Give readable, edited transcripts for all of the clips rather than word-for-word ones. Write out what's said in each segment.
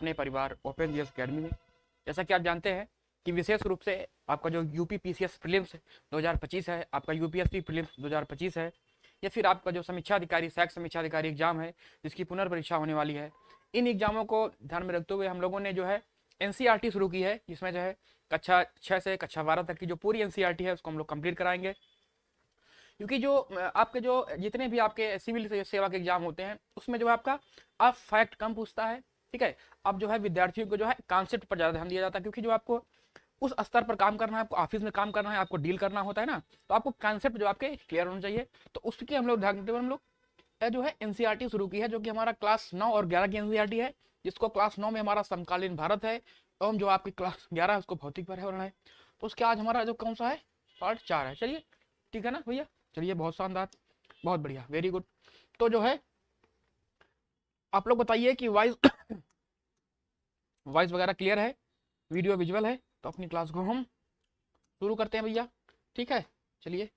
अपने परिवार open GS academy में। जैसा कि आप जानते हैं कि विशेष रूप से आपका जो यूपी पीसीएस प्रीलिम्स 2025 है, आपका यूपीएससी प्रीलिम्स 2025 है, या फिर आपका जो समीक्षा अधिकारी सहायक समीक्षा अधिकारी एग्जाम है जिसकी पुनर्परीक्षा होने वाली है, इन एग्जामों को ध्यान में रखते हुए हम लोगों ने जो है एनसीईआरटी शुरू की है, जिसमें जो है कक्षा 6 से कक्षा 12 तक की जो पूरी एनसीईआरटी है उसको हम लोग कंप्लीट कराएंगे। क्योंकि जो आपके जो जितने भी आपके सिविल सेवा के एग्जाम होते हैं उसमें जो है आपका आप फैक्ट कम पूछता है, ठीक है। अब जो है विद्यार्थियों को जो है कॉन्सेप्ट पर ज़्यादा ध्यान दिया जाता है, क्योंकि जो आपको उस स्तर पर काम करना है, आपको ऑफिस में काम करना है, आपको डील करना होता है ना, तो आपको कॉन्सेप्ट जो आपके क्लियर होना चाहिए। तो उसके हम लोग ध्यान देते हुए हम लोग जो है एनसीईआरटी शुरू की है, जो कि हमारा क्लास 9 और 11 की एनसीईआरटी है, जिसको क्लास 9 में हमारा समकालीन भारत है एवं जो आपकी क्लास 11 है उसको भौतिक पर्यावरण है। तो उसके आज हमारा जो कौन सा है पार्ट 4 है। चलिए ठीक है ना भैया, चलिए बहुत शानदार, बहुत बढ़िया, वेरी गुड। तो जो है आप लोग बताइए कि वॉइस वॉइस वगैरह क्लियर है, वीडियो विजुअल है, तो अपनी क्लास को हम शुरू करते हैं भैया, ठीक है। चलिए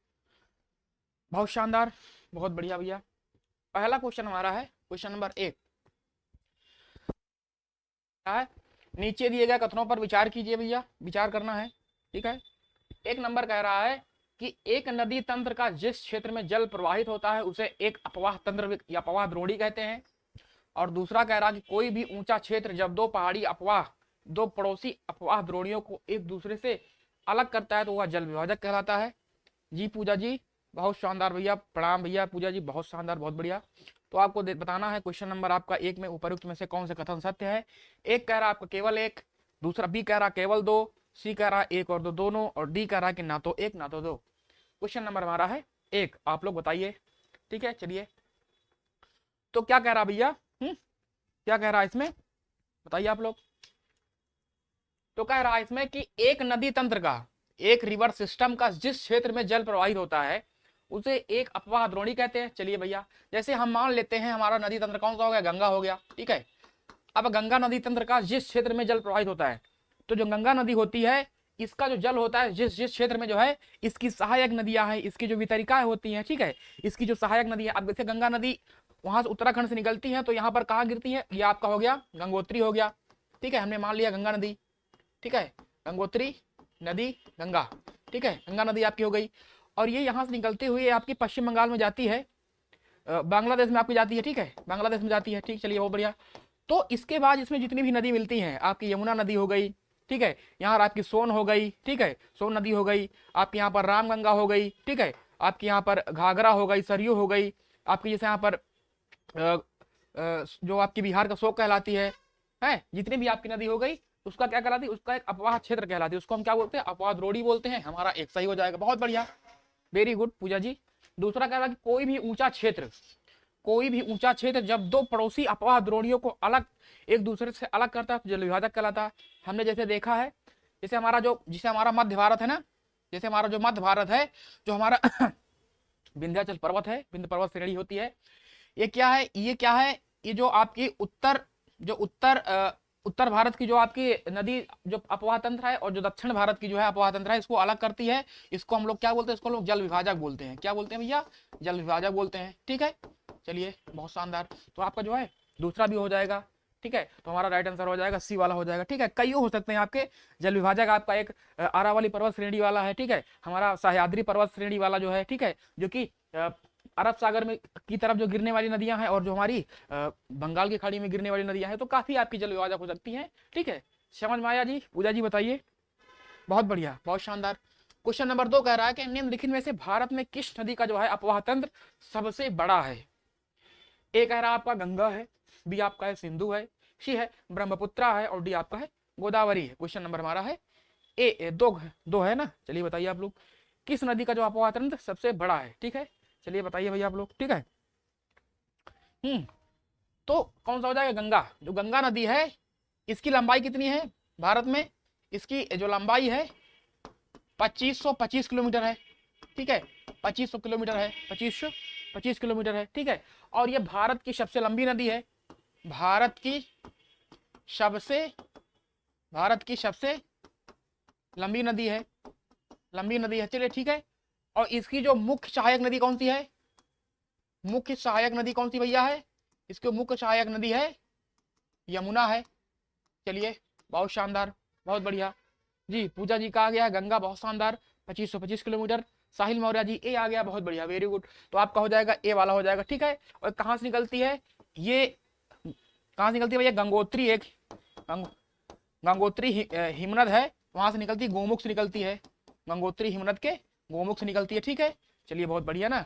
बहुत शानदार, बहुत बढ़िया भैया। पहला क्वेश्चन हमारा है क्वेश्चन नंबर 1 है, नीचे दिए गए कथनों पर विचार कीजिए भैया, विचार करना है, ठीक है। 1 नंबर कह रहा है कि एक नदी तंत्र का जिस क्षेत्र में जल प्रवाहित होता है उसे एक अपवाह तंत्र या अपवाह द्रोणी कहते हैं। और दूसरा कह रहा है कि कोई भी ऊंचा क्षेत्र जब दो पड़ोसी अपवाह द्रोणियों को एक दूसरे से अलग करता है तो वह जल विभाजक कहलाता है। जी पूजा जी बहुत शानदार भैया, प्रणाम भैया पूजा जी, बहुत शानदार, बहुत बढ़िया। तो आपको बताना है क्वेश्चन नंबर आपका 1 में उपयुक्त में से कौन सा कथन सत्य है। एक कह रहा है आपका केवल एक, दूसरा बी कह रहा केवल दो, सी कह रहा 1 और 2 दोनों, और डी कह रहा कि ना तो 1 ना तो 2। क्वेश्चन नंबर हमारा है 1, आप लोग बताइए, ठीक है। चलिए तो क्या कह रहा भैया, क्या कह रहा है इसमें बताइए आप लोग। तो कह रहा है इसमें कि एक नदी तंत्र का, एक रिवर सिस्टम का जिस क्षेत्र में जल प्रवाहित होता है उसे एक अपवाह द्रोणी कहते हैं। चलिए भैया, जैसे हम मान लेते हैं हमारा नदी तंत्र कौन सा हो गया, गंगा हो गया, ठीक है। अब गंगा नदी तंत्र का जिस क्षेत्र में जल प्रवाहित होता है, तो जो गंगा नदी होती है इसका जो जल होता है जिस जिस क्षेत्र में जो है इसकी सहायक नदियां हैं, इसकी जो वितरिकाएं होती हैं, ठीक है, इसकी जो सहायक नदी है। अब जैसे गंगा नदी वहां से उत्तराखंड से निकलती है तो यहाँ पर कहाँ गिरती है, ये आपका हो गया गंगोत्री हो गया, ठीक है। हमने मान लिया गंगा नदी, ठीक है, गंगोत्री नदी गंगा, ठीक है, गंगा नदी आपकी हो गई। और ये यहाँ से निकलती हुई आपकी पश्चिम बंगाल में जाती है, बांग्लादेश में आपकी जाती है, ठीक है, बांग्लादेश में जाती है, ठीक। चलिए बहुत बढ़िया। तो इसके बाद इसमें जितनी भी नदी मिलती हैं, आपकी यमुना नदी हो गई, ठीक है, यहाँ आपकी सोन हो गई, ठीक है, सोन नदी हो गई, आपके यहाँ पर रामगंगा हो गई, ठीक है, आपके यहाँ पर घाघरा हो गई, सरयू हो गई, आपकी जैसे यहाँ पर जो आपकी बिहार का शोक कहलाती है, जितनी भी आपकी नदी हो गई उसका क्या कहलाती है, उसका एक अपवाह क्षेत्र कहलाती है, उसको हम क्या बोलते हैं, अपवाह द्रोणी बोलते हैं। हमारा एक सही हो जाएगा, बहुत बढ़िया, वेरी गुड पूजा जी। दूसरा कह रहा कि कोई भी ऊंचा क्षेत्र जब दो पड़ोसी अपवाह द्रोणियों को अलग एक दूसरे से अलग करता है तो जल विभाजक कहलाता है। हमने जैसे देखा है, जैसे हमारा मध्य भारत है ना, जैसे हमारा जो मध्य भारत है, जो हमारा विंध्याचल पर्वत है, विंध्य पर्वत श्रेणी होती है, ये क्या है, ये जो आपकी उत्तर भारत की जो आपकी नदी जो अपवाह तंत्र है और जो दक्षिण भारत की जो है अपवाह तंत्र है, इसको अलग करती है। इसको हम लोग क्या बोलते हैं, इसको लोग जल विभाजक बोलते हैं। क्या बोलते हैं भैया, जल विभाजक बोलते हैं, ठीक है। चलिए बहुत शानदार, तो आपका जो है दूसरा भी हो जाएगा, ठीक है। तो हमारा राइट आंसर हो जाएगा सी वाला हो जाएगा, ठीक है। कई हो सकते हैं आपके जल विभाजक, आपका एक अरावली पर्वत श्रेणी वाला है, ठीक है, हमारा सह्याद्री पर्वत श्रेणी वाला जो है, ठीक है, जो कि अरब सागर में की तरफ जो गिरने वाली नदियां हैं और जो हमारी बंगाल की खाड़ी में गिरने वाली नदियां हैं, तो काफी आपकी जल विभाजक हो सकती हैं, ठीक है। समझ में आया जी, पूजा जी बताइए, बहुत बढ़िया, बहुत शानदार। क्वेश्चन नंबर 2 कह रहा है कि निम्नलिखित में से भारत में किस नदी का जो है अपवाह तंत्र सबसे बड़ा है। ए कह रहा आपका गंगा है, बी आपका है सिंधु है, सी है ब्रह्मपुत्रा है, और डी आपका है गोदावरी है। क्वेश्चन नंबर हमारा है ए, दो है ना। चलिए बताइए आप लोग, किस नदी का जो अपवाह तंत्र सबसे बड़ा है, ठीक है। चलिए बताइए भैया आप लोग, ठीक है। तो कौन सा हो जाएगा, गंगा। जो गंगा नदी है इसकी लंबाई कितनी है भारत में, इसकी जो लंबाई है 2525 किलोमीटर है, ठीक है, 2500 किलोमीटर है, 2525 किलोमीटर है, ठीक है। और ये भारत की सबसे लंबी नदी है, भारत की सबसे लंबी नदी है, चलिए ठीक है। और इसकी जो मुख्य सहायक नदी कौन सी है, मुख्य सहायक नदी कौन सी भैया है, इसकी मुख्य सहायक नदी है यमुना है, चलिए बहुत शानदार, बहुत बढ़िया जी। पूजा जी का आ गया गंगा, बहुत शानदार, 2525 किलोमीटर। साहिल मौर्य जी ए आ गया, बहुत बढ़िया, वेरी गुड। तो आपका हो जाएगा ए वाला हो जाएगा, ठीक है। और कहाँ से निकलती है ये, कहाँ से निकलती है भैया? गंगोत्री, एक गंगोत्री हिमनद है, वहां से निकलती है, गोमुख से निकलती है, गंगोत्री हिमनद के गोमुख से निकलती है, ठीक है। चलिए बहुत बढ़िया ना,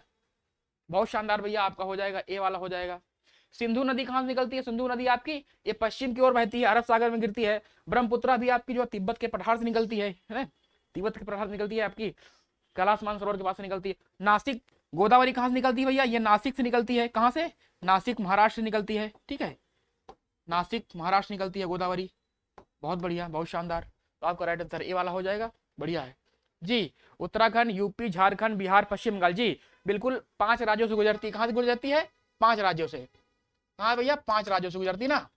बहुत शानदार भैया, आपका हो जाएगा ए वाला हो जाएगा। सिंधु नदी कहाँ से निकलती है? सिंधु नदी आपकी ये पश्चिम की ओर बहती है, अरब सागर में गिरती है। ब्रह्मपुत्रा भी आपकी जो तिब्बत के पठार से निकलती है ना, तिब्बत के पठार से निकलती है, आपकी कैलाश मानसरोवर के पास से निकलती है। नासिक गोदावरी कहाँ से निकलती है भैया? ये नासिक से निकलती है। कहाँ से? नासिक महाराष्ट्र से निकलती है, ठीक है, नासिक महाराष्ट्र निकलती है गोदावरी। बहुत बढ़िया, बहुत शानदार। तो आपका राइट आंसर ए वाला हो जाएगा, बढ़िया है जी। उत्तराखंड, यूपी, झारखंड, बिहार, पश्चिम बंगाल जी, बिल्कुल 5 राज्यों से गुजरती है। कहाँ से गुजरती है? 5 राज्यों से। कहाँ भैया? 5 राज्यों से गुजरती ना।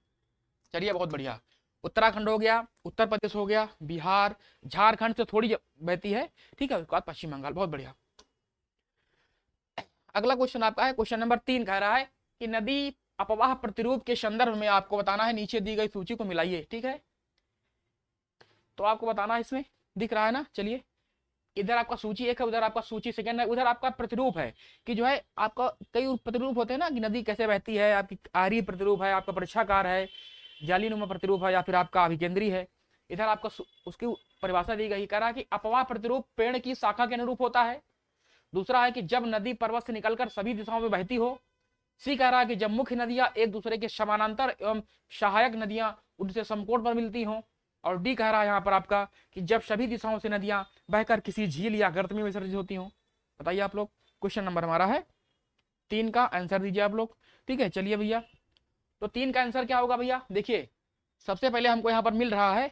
चलिए बहुत बढ़िया, उत्तराखंड हो गया, उत्तर प्रदेश हो गया, बिहार, झारखंड से थोड़ी बहती है, ठीक है, उसके बाद पश्चिम बंगाल। बहुत बढ़िया। अगला क्वेश्चन आपका है, क्वेश्चन नंबर 3 कह रहा है कि नदी अपवाह प्रतिरूप के संदर्भ में आपको बताना है, नीचे दी गई सूची को मिलाइए, ठीक है। तो आपको बताना है, इसमें दिख रहा है ना, चलिए इधर आपका सूची 1 है, उधर आपका सूची सेकंड है, उधर आपका प्रतिरूप है कि जो है आपका कई प्रतिरूप होते हैं ना कि नदी कैसे बहती है। आपकी आरी प्रतिरूप है, आपका परीक्षाकार है, जालीनुमा प्रतिरूप है, या फिर आपका अभिकेंद्री है। इधर आपका उसकी परिभाषा दी गई, कह रहा है कि अपवाह प्रतिरूप पेड़ की शाखा के अनुरूप होता है। दूसरा है कि जब नदी पर्वत से निकलकर सभी दिशाओं में बहती हो। सी कह रहा है कि जब मुख्य नदियां एक दूसरे के समानांतर एवं सहायक नदियां उनसे समकोण पर मिलती हों। और डी कह रहा है यहाँ पर आपका कि जब सभी दिशाओं से नदियां बहकर किसी झील या गर्त में विसर्जित होती हों। बताइए आप लोग, क्वेश्चन नंबर हमारा है 3 का आंसर दीजिए आप लोग, ठीक है। चलिए भैया, तो 3 का आंसर क्या होगा भैया? देखिए सबसे पहले हमको यहाँ पर मिल रहा है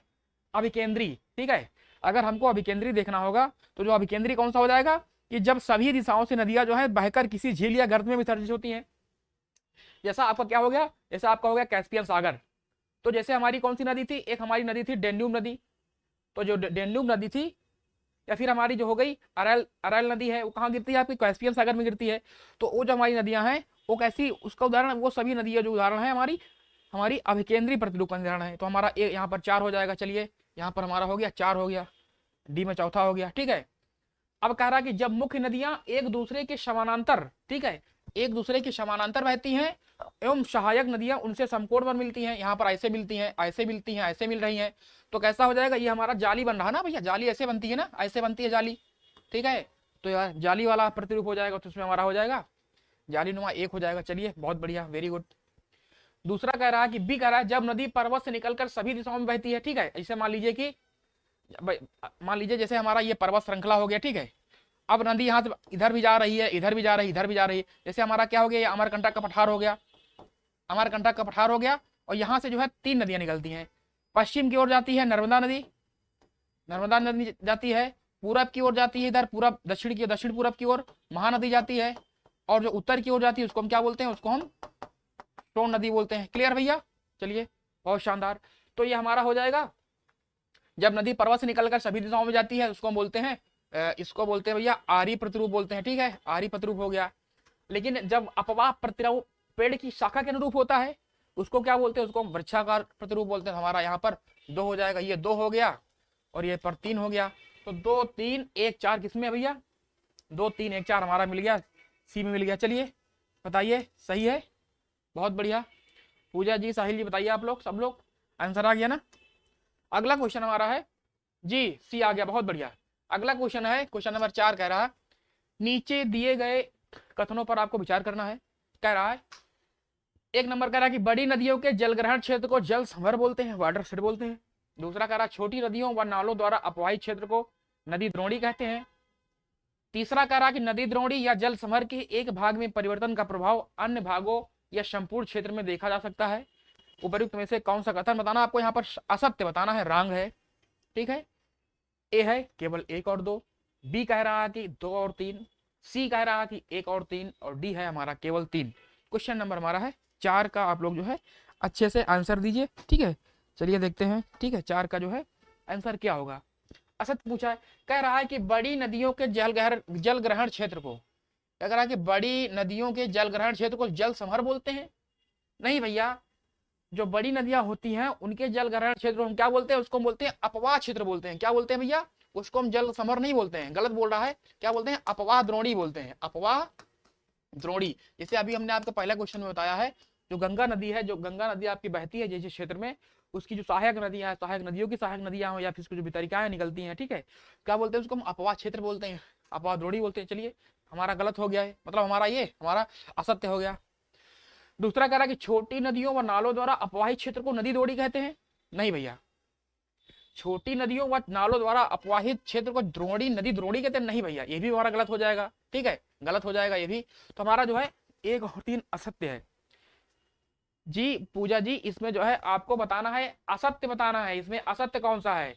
अभिकेंद्री, ठीक है। अगर हमको अभिकेंद्री देखना होगा तो जो अभिकेंद्री कौन सा हो जाएगा कि जब सभी दिशाओं से नदियां जो है बहकर किसी झील या गर्त में विसर्जित होती हैं। जैसा आपका क्या हो गया, जैसा आपका हो गया कैस्पियन सागर। तो जैसे हमारी कौन सी नदी थी, एक हमारी नदी थी डेन्यूब नदी, तो जो डेन्यूब नदी थी, या फिर हमारी जो हो गई अरैल नदी है, वो कहाँ गिरती है? आपकी कैस्पियन सागर में गिरती है। तो वो जो हमारी नदियां हैं वो कैसी, उसका उदाहरण, वो सभी नदियां जो उदाहरण है हमारी अभिकेंद्री प्रतिरूप का उदाहरण है। तो हमारा यहाँ पर 4 हो जाएगा। चलिए यहाँ पर हमारा हो गया 4 हो गया, डी में चौथा हो गया, ठीक है। अब कह रहा कि जब मुख्य नदियां एक दूसरे के समानांतर, ठीक है, एक दूसरे के समानांतर बहती हैं एवं सहायक नदियां उनसे समकोण पर मिलती हैं। यहाँ पर ऐसे मिलती हैं, ऐसे मिलती हैं, ऐसे मिल रही हैं, तो कैसा हो जाएगा? ये हमारा जाली बन रहा ना भैया, जाली ऐसे बनती है ना, ऐसे बनती है जाली, ठीक है। तो यार जाली वाला प्रतिरूप हो जाएगा, तो उसमें हमारा हो जाएगा जाली नुमा 1 हो जाएगा। चलिए बहुत बढ़िया, वेरी गुड। दूसरा कह रहा है कि बी कह रहा है जब नदी पर्वत से निकलकर सभी दिशाओं में बहती है, ठीक है। ऐसे मान लीजिए कि मान लीजिए जैसे हमारा ये पर्वत श्रृंखला हो गया, ठीक है। अब नदी यहाँ से इधर भी जा रही है, इधर भी जा रही है, इधर भी जा रही है। जैसे हमारा क्या हो गया, ये अमरकंटक का पठार हो गया, अमरकंटक का पठार हो गया। और यहाँ से जो है 3 नदियां निकलती हैं। पश्चिम की ओर जाती है नर्मदा नदी, नर्मदा नदी जाती है। पूरब की ओर जाती है, इधर पूरब दक्षिण की, दक्षिण पूरब की ओर महानदी जाती है। और जो उत्तर की ओर जाती है उसको हम क्या बोलते हैं? उसको हम सोन नदी बोलते हैं। क्लियर भैया? चलिए बहुत शानदार। तो ये हमारा हो जाएगा जब नदी पर्वत से निकलकर सभी दिशाओं में जाती है उसको हम बोलते हैं, इसको बोलते हैं भैया आरी प्रतिरूप बोलते हैं, ठीक है, आरी प्रतिरूप हो गया। लेकिन जब अपवाह प्रतिरूप पेड़ की शाखा के अनुरूप होता है उसको क्या बोलते हैं? उसको हम वृक्षाकार प्रतिरूप बोलते हैं। हमारा यहाँ पर 2 हो जाएगा, ये 2 हो गया और ये पर 3 हो गया। तो 2 3 1 4 किसमें है भैया? 2 3 1 4 हमारा मिल गया, सी में मिल गया। चलिए बताइए, सही है, बहुत बढ़िया। पूजा जी, साहिल जी, बताइए आप लोग, सब लोग आंसर आ गया ना। अगला क्वेश्चन हमारा है जी, सी आ गया, बहुत बढ़िया। अगला क्वेश्चन है क्वेश्चन नंबर 4, कह रहा है नीचे दिए गए कथनों पर आपको विचार करना है। कह रहा है 1 नंबर कह रहा है कि बड़ी नदियों के जलग्रहण क्षेत्र को जल समर बोलते हैं, वाटर शेड बोलते हैं। दूसरा कह रहा है छोटी नदियों व नालों द्वारा अपवाहित क्षेत्र को नदी द्रोणी कहते हैं। तीसरा कह रहा है कि नदी द्रोणी या जल समर के एक भाग में परिवर्तन का प्रभाव अन्य भागों या संपूर्ण क्षेत्र में देखा जा सकता है। उपयुक्त में से कौन सा कथन बताना? आपको यहाँ पर असत्य बताना है, रॉन्ग है, ठीक है। ए है केवल 1 और 2, बी कह रहा है कि 2 और 3, सी कह रहा है कि 1 और 3, और डी है हमारा केवल 3। क्वेश्चन नंबर हमारा है 4 का, आप लोग जो है अच्छे से आंसर दीजिए, ठीक है। चलिए देखते हैं, ठीक है, 4 का जो है आंसर क्या होगा। असत्य पूछा है, कह रहा है कि बड़ी नदियों के जल ग्रहण क्षेत्र को, कह रहा है कि बड़ी नदियों के जल ग्रहण क्षेत्र को जल समर बोलते हैं। नहीं भैया, जो बड़ी नदियां होती हैं उनके जल ग्रहण क्षेत्र हम क्या बोलते हैं, उसको हम बोलते हैं अपवाह क्षेत्र बोलते हैं। क्या बोलते हैं भैया, उसको हम जल समर नहीं बोलते हैं, गलत बोल रहा है, क्या बोलते हैं, अपवाह द्रोणी बोलते हैं, अपवाह द्रोणी। जैसे अभी हमने आपको पहला क्वेश्चन में बताया है, जो गंगा नदी है, जो गंगा नदी आपकी बहती है जिस क्षेत्र में, उसकी जो सहायक नदियां हैं, सहायक नदियों की सहायक नदियां हो या फिर उसकी जो वितरिकाएं निकलती हैं, ठीक है, क्या बोलते हैं उसको हम अपवाह क्षेत्र बोलते हैं, अपवाह द्रोणी बोलते हैं। चलिए हमारा गलत हो गया है, मतलब हमारा असत्य हो गया। दूसरा कह रहा है कि छोटी नदियों व नालों द्वारा अपवाहित क्षेत्र को नदी द्रोणी कहते हैं। नहीं भैया, छोटी नदियों व नालों द्वारा अपवाहित क्षेत्र को द्रोणी, नदी द्रोणी कहते हैं, नहीं भैया, ये भी हमारा गलत हो जाएगा, ठीक है, गलत हो जाएगा ये भी। तो हमारा जो है 1 और 3 असत्य है। जी पूजा जी, इसमें जो है आपको बताना है, असत्य बताना है, इसमें असत्य कौन सा है,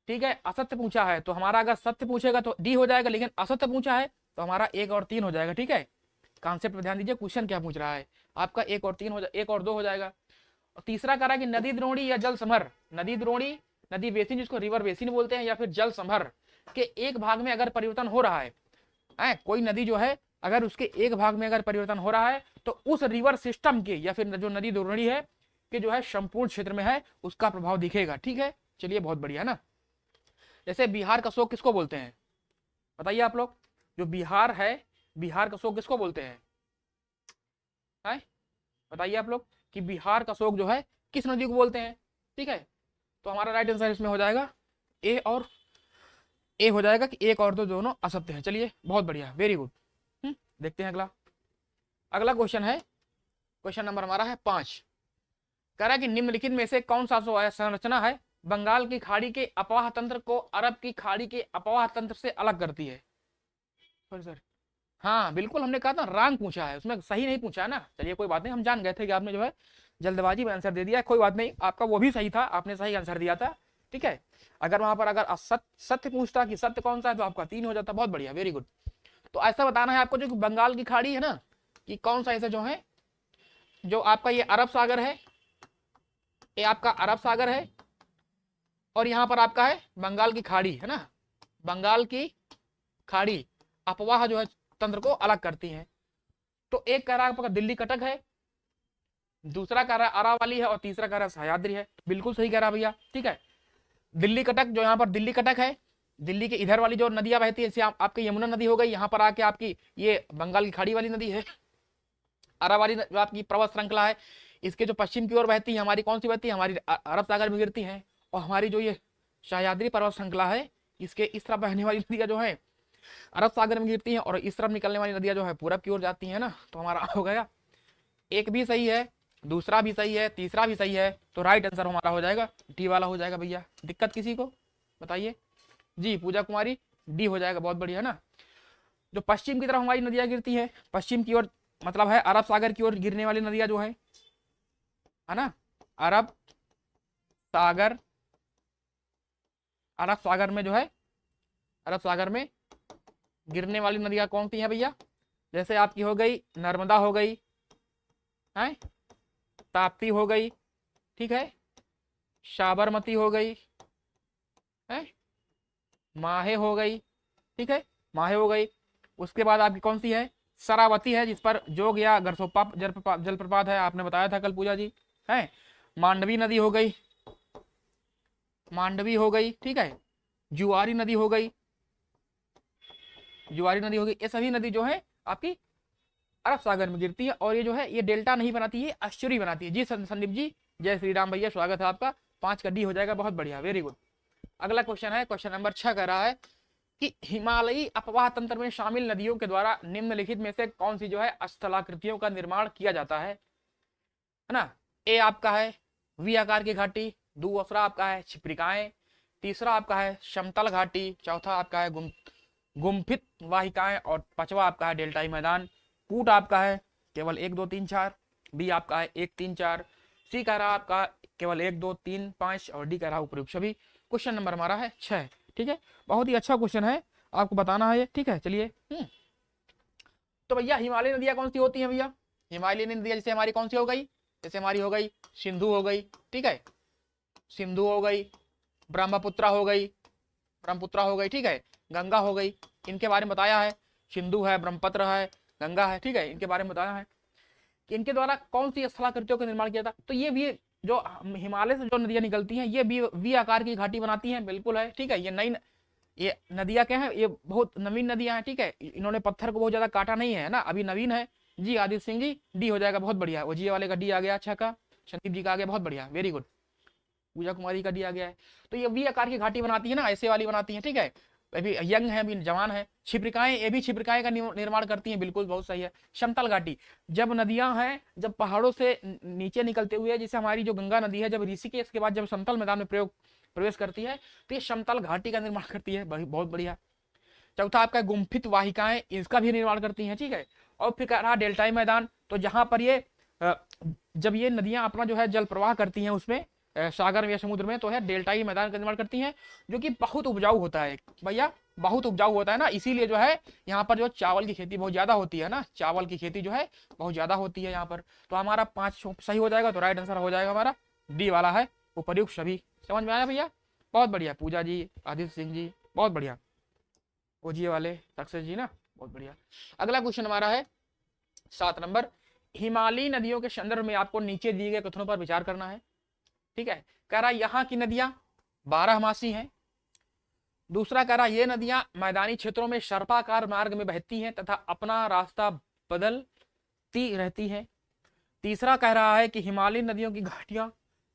ठीक है, असत्य पूछा है तो हमारा, अगर सत्य पूछेगा तो डी हो जाएगा, लेकिन असत्य पूछा है तो हमारा 1 और 3 हो जाएगा, ठीक है। कॉन्सेप्ट पे ध्यान दीजिए, क्वेश्चन क्या पूछ रहा है आपका, 1 और 3 1 और 2 हो जाएगा। और तीसरा कह रहा है कि नदी द्रोणी या जल समर, नदी द्रोणी, नदी बेसिन जिसको रिवर बेसिन बोलते हैं, या फिर जल समर के एक भाग में अगर परिवर्तन हो रहा है, कोई नदी जो है अगर उसके एक भाग में अगर परिवर्तन हो रहा है तो उस रिवर सिस्टम के या फिर जो नदी द्रोणी है कि जो है संपूर्ण क्षेत्र में है उसका प्रभाव दिखेगा, ठीक है। चलिए बहुत बढ़िया है ना। जैसे बिहार का शोक किसको बोलते हैं, बताइए आप लोग, जो बिहार है, बिहार का शोक किसको बोलते हैं, बताइए आप लोग कि बिहार का शोक जो है किस नदी को बोलते हैं, ठीक है। तो हमारा राइट आंसर इसमें हो जाएगा ए हो जाएगा कि 1 और 2 दोनों असत्य हैं। चलिए बहुत बढ़िया, वेरी गुड। देखते हैं अगला। अगला क्वेश्चन है, क्वेश्चन नंबर हमारा है 5। कह रहा है कि निम्नलिखित में से कौन सा संरचना है बंगाल की खाड़ी के अपवाह तंत्र को अरब की खाड़ी के अपवाह तंत्र से अलग करती है। सर हाँ बिल्कुल, हमने कहा था रॉन्ग पूछा है, उसमें सही नहीं पूछा है ना। चलिए कोई बात नहीं, हम जान गए थे कि आपने जो है जल्दबाजी में आंसर दे दिया है, कोई बात नहीं, आपका वो भी सही था, आपने सही आंसर दिया था, ठीक है। अगर वहां पर अगर सत्य पूछता कि सत्य कौन सा है तो आपका 3 हो जाता। बहुत बढ़िया, वेरी गुड। तो ऐसा बताना है आपको जो बंगाल की खाड़ी है ना, कि कौन सा ऐसा जो है, जो आपका ये अरब सागर है, ये आपका अरब सागर है, और यहाँ पर आपका है बंगाल की खाड़ी है ना, बंगाल की खाड़ी अपवाह जो है तंत्र को अलग करती है। तो एक कह रहा है आपका दिल्ली कटक है, दूसरा कह रहा है अरावली है, और तीसरा कह रहा है सह्याद्री है। बिल्कुल सही कह रहा है भैया, ठीक है। दिल्ली कटक, जो यहाँ पर दिल्ली कटक है, दिल्ली के इधर वाली जो नदियां बहती है, जैसे आपकी यमुना नदी हो गई, यहाँ पर आके आपकी ये बंगाल की खाड़ी वाली नदी है। अरावली जो आपकी पर्वत श्रृंखला है, इसके जो पश्चिम की ओर बहती है, हमारी कौन सी बहती है, हमारी अरब सागर में गिरती है। और हमारी जो ये सह्याद्री पर्वत श्रृंखला है, इसके इस तरफ बहने वाली नदियां जो है अरब सागर में गिरती हैं, और इस तरफ निकलने वाली नदियां जो है पूरब की ओर जाती हैं ना। तो हमारा हो गया, एक भी सही है, दूसरा भी सही है, तीसरा भी सही है, तो राइट आंसर हमारा हो जाएगा डी वाला हो जाएगा भैया। दिक्कत किसी को बताइए जी, पूजा कुमारी डी हो जाएगा, बहुत बढ़िया है ना। जो पश्चिम की तरफ हमारी नदियां गिरती है, पश्चिम की ओर मतलब है अरब सागर की ओर गिरने वाली नदियां जो है ना, अरब सागर, अरब सागर में जो है, अरब सागर में गिरने वाली नदियां कौन सी हैं भैया, जैसे आपकी हो गई नर्मदा हो गई है, ताप्ती हो गई, ठीक है, साबरमती हो गई है, माहे हो गई, ठीक है, माहे हो गई। उसके बाद आपकी कौन सी है, शरावती है, जिस पर जोग या गरसोप्पा जलप्रपात है, आपने बताया था कल पूजा जी है। मांडवी नदी हो गई, मांडवी हो गई, ठीक है, जुआरी नदी हो गई, जुआरी नदी हो गई। ये सभी नदी जो है आपकी अरब सागर में गिरती है, और ये जो है ये डेल्टा नहीं बनाती है, एस्चुरी बनाती है। जी संदीप जी, जय श्री राम भैया, स्वागत है आपका। 5 का डी हो जाएगा, बहुत बढ़िया, वेरी गुड। अगला क्वेश्चन है, क्वेश्चन नंबर 6 कह रहा है कि हिमालयी अपवाह तंत्र में शामिल नदियों के द्वारा निम्नलिखित में से कौन सी जो है स्थलाकृतियों का निर्माण किया जाता है ना। ए आपका है वी आकार की घाटी, दूसरा आपका है छिप्रिकाएं, तीसरा आपका है समतल घाटी, चौथा आपका है गुम्फित वाहिकाएं, और पांचवा आपका है डेल्टाई मैदान। कूट आपका है केवल 1 2 3 4, बी आपका है 1 3 4, सी कह रहा आपका केवल 1 2 3 5, और डी कह रहा उपयुक्त सभी। क्वेश्चन नंबर हमारा है 6, ठीक है, बहुत ही अच्छा क्वेश्चन है, आपको बताना है ये, ठीक है। चलिए तो भैया हिमालय नदियां कौन सी होती हैं भैया, हिमालय नदियां जैसे हमारी कौन सी हो गई, जैसे हमारी हो गई सिंधु हो गई, ठीक है, सिंधु हो गई, ब्रह्मपुत्रा हो गई, ब्रह्मपुत्रा हो गई, ठीक है, गंगा हो गई। इनके बारे में बताया है, सिंधु है, ब्रह्मपुत्र है, गंगा है, ठीक है, इनके बारे में बताया है कि इनके द्वारा कौन सी स्थलाकृतियों का निर्माण किया था। तो ये भी जो हिमालय से जो नदियां निकलती हैं ये वी आकार की घाटी बनाती हैं, बिल्कुल है, ठीक है। ये नदियां क्या है, ये बहुत नवीन नदियां हैं, ठीक है। इन्होंने पत्थर को बहुत ज्यादा काटा नहीं है ना, अभी नवीन है जी। आदित्य सिंह जी डी हो जाएगा, बहुत बढ़िया। वो जी वाले का डी आ गया, अच्छा का। संदीप जी का आ गया, बहुत बढ़िया, वेरी गुड। पूजा कुमारी का डी आ गया है। तो ये वी आकार की घाटी बनाती है ना, ऐसे वाली बनाती है, ठीक है। अभी यंग है, अभी जवान है। छिप्रिकाएं, ये भी छिप्रिकाएं का निर्माण करती हैं, बिल्कुल, बहुत सही है। समतल घाटी, जब नदियां हैं, जब पहाड़ों से नीचे निकलते हुए, जैसे हमारी जो गंगा नदी है, जब ऋषिकेश के बाद जब समतल मैदान में प्रवेश करती है, तो ये समतल घाटी का निर्माण करती है, बहुत बढ़िया। चौथा आपका गुम्फित वाहिकाएं, इसका भी निर्माण करती हैं, ठीक है। और फिर कह रहा डेल्टाई मैदान, तो जहां पर ये जब ये नदियां अपना जो है जल प्रवाह करती हैं उसमें सागर में या समुद्र में, तो है डेल्टाई मैदान का निर्माण करती हैं, जो कि बहुत उपजाऊ होता है भैया, बहुत उपजाऊ होता है ना। इसीलिए जो है यहाँ पर जो चावल की खेती बहुत ज्यादा होती है ना, चावल की खेती जो है बहुत ज्यादा होती है यहाँ पर। तो हमारा 5 सही हो जाएगा, तो राइट आंसर हो जाएगा हमारा डी वाला है, उपर्युक्त सभी। समझ में आया भैया, बहुत बढ़िया। पूजा जी, आदित्य सिंह जी, बहुत बढ़िया। ओजीए वाले सक्सेस जी ना, बहुत बढ़िया। अगला क्वेश्चन हमारा है 7 नंबर। हिमालयी नदियों के संदर्भ में आपको नीचे दिए गए कथनों पर विचार करना है, ठीक है। कह रहा यहाँ की नदियां 12मासी हैं। दूसरा कह रहा ये नदियां मैदानी क्षेत्रों में सर्पाकार मार्ग में बहती हैं तथा अपना रास्ता बदलती रहती हैं। तीसरा कह रहा है कि हिमालयी नदियों की घाटियां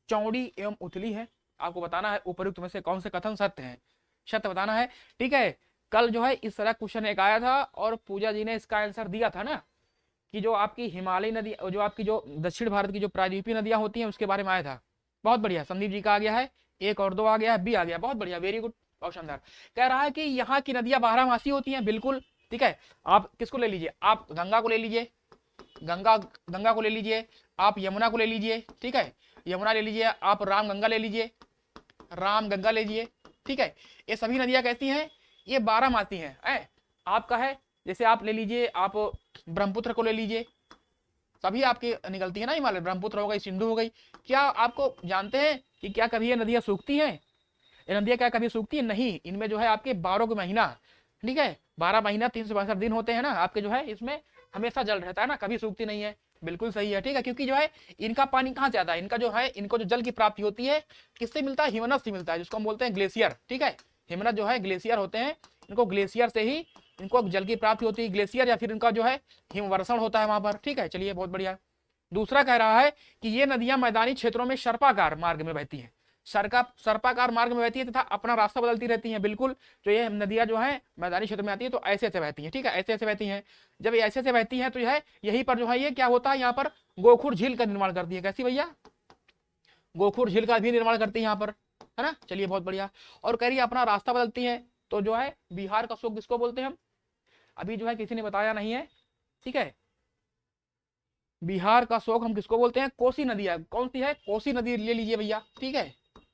चौड़ी एवं उथली है। आपको बताना है उपयुक्त में से कौन से कथन सत्य हैं, सत्य बताना है, ठीक है। कल जो है इस तरह क्वेश्चन एक आया था और पूजा जी ने इसका आंसर दिया था ना, कि जो आपकी हिमालयी नदी, जो आपकी जो दक्षिण भारत की जो प्रायद्वीपीय नदियां होती हैं उसके बारे में आया था। बहुत बढ़िया, संदीप जी का आ गया है, 1 और 2 आ गया है, बी आ गया, बहुत बढ़िया, वेरी गुड, बहुत शानदार। कह रहा है कि यहाँ की नदियां 12मासी होती हैं, बिल्कुल, ठीक है। आप किसको ले लीजिए, आप गंगा को ले लीजिए, गंगा को ले लीजिए, आप यमुना को ले लीजिए, ठीक है, यमुना ले लीजिए, आप राम गंगा ले लीजिए, राम गंगा ले लीजिए, ठीक है। ये सभी नदियां कैसी हैं, ये 12मासी हैं। आपका है, जैसे आप ले लीजिए, आप ब्रह्मपुत्र को ले लीजिए, सभी आपकी निकलती है ना हिमालय, ब्रह्मपुत्र हो गई, सिंधु हो गई। क्या आपको जानते हैं कि क्या कभी ये नदियां सूखती हैं, ये नदियां क्या कभी सूखती है, नहीं। इनमें जो है आपके 12 के महीना, ठीक है, 12 महीना 362 दिन होते हैं ना आपके, जो है इसमें हमेशा जल रहता है ना, कभी सूखती नहीं है, बिल्कुल सही है, ठीक है। क्योंकि जो है इनका पानी कहाँ से आता है, इनका जो है, इनको जो जल की प्राप्ति होती है किससे मिलता है, हिमनद से मिलता है, जिसको हम बोलते हैं ग्लेशियर, ठीक है। हिमनद जो है ग्लेशियर होते हैं, इनको ग्लेशियर से ही इनको जल की प्राप्ति होती है, ग्लेशियर, या फिर इनका जो है हिमवर्षण होता है वहां पर, ठीक है। चलिए, बहुत बढ़िया। दूसरा कह रहा है कि ये नदियां मैदानी क्षेत्रों में सर्पाकार मार्ग में बहती हैं, सर्पाकार मार्ग में बहती है तथा अपना रास्ता बदलती रहती हैं, बिल्कुल। तो ये नदियां जो है मैदानी क्षेत्र में आती है तो ऐसे ऐसे बहती हैं, ठीक है, ऐसे ऐसे बहती हैं। जब ये ऐसे ऐसे बहती हैं तो यह यहीं पर जो है ये क्या होता है, यहाँ पर गोखुर झील का निर्माण करती है। कैसी भैया, गोखुर झील का भी निर्माण करती है यहाँ पर, है ना। चलिए, बहुत बढ़िया। और कह रही है अपना रास्ता बदलती है, तो जो है बिहार का शोक किसको बोलते हैं हम, अभी जो है किसी ने बताया नहीं है, ठीक है। बिहार का शोक हम किसको बोलते हैं, कोसी नदी है, कौन सी है, कोसी नदी ले लीजिए भैया, ठीक है।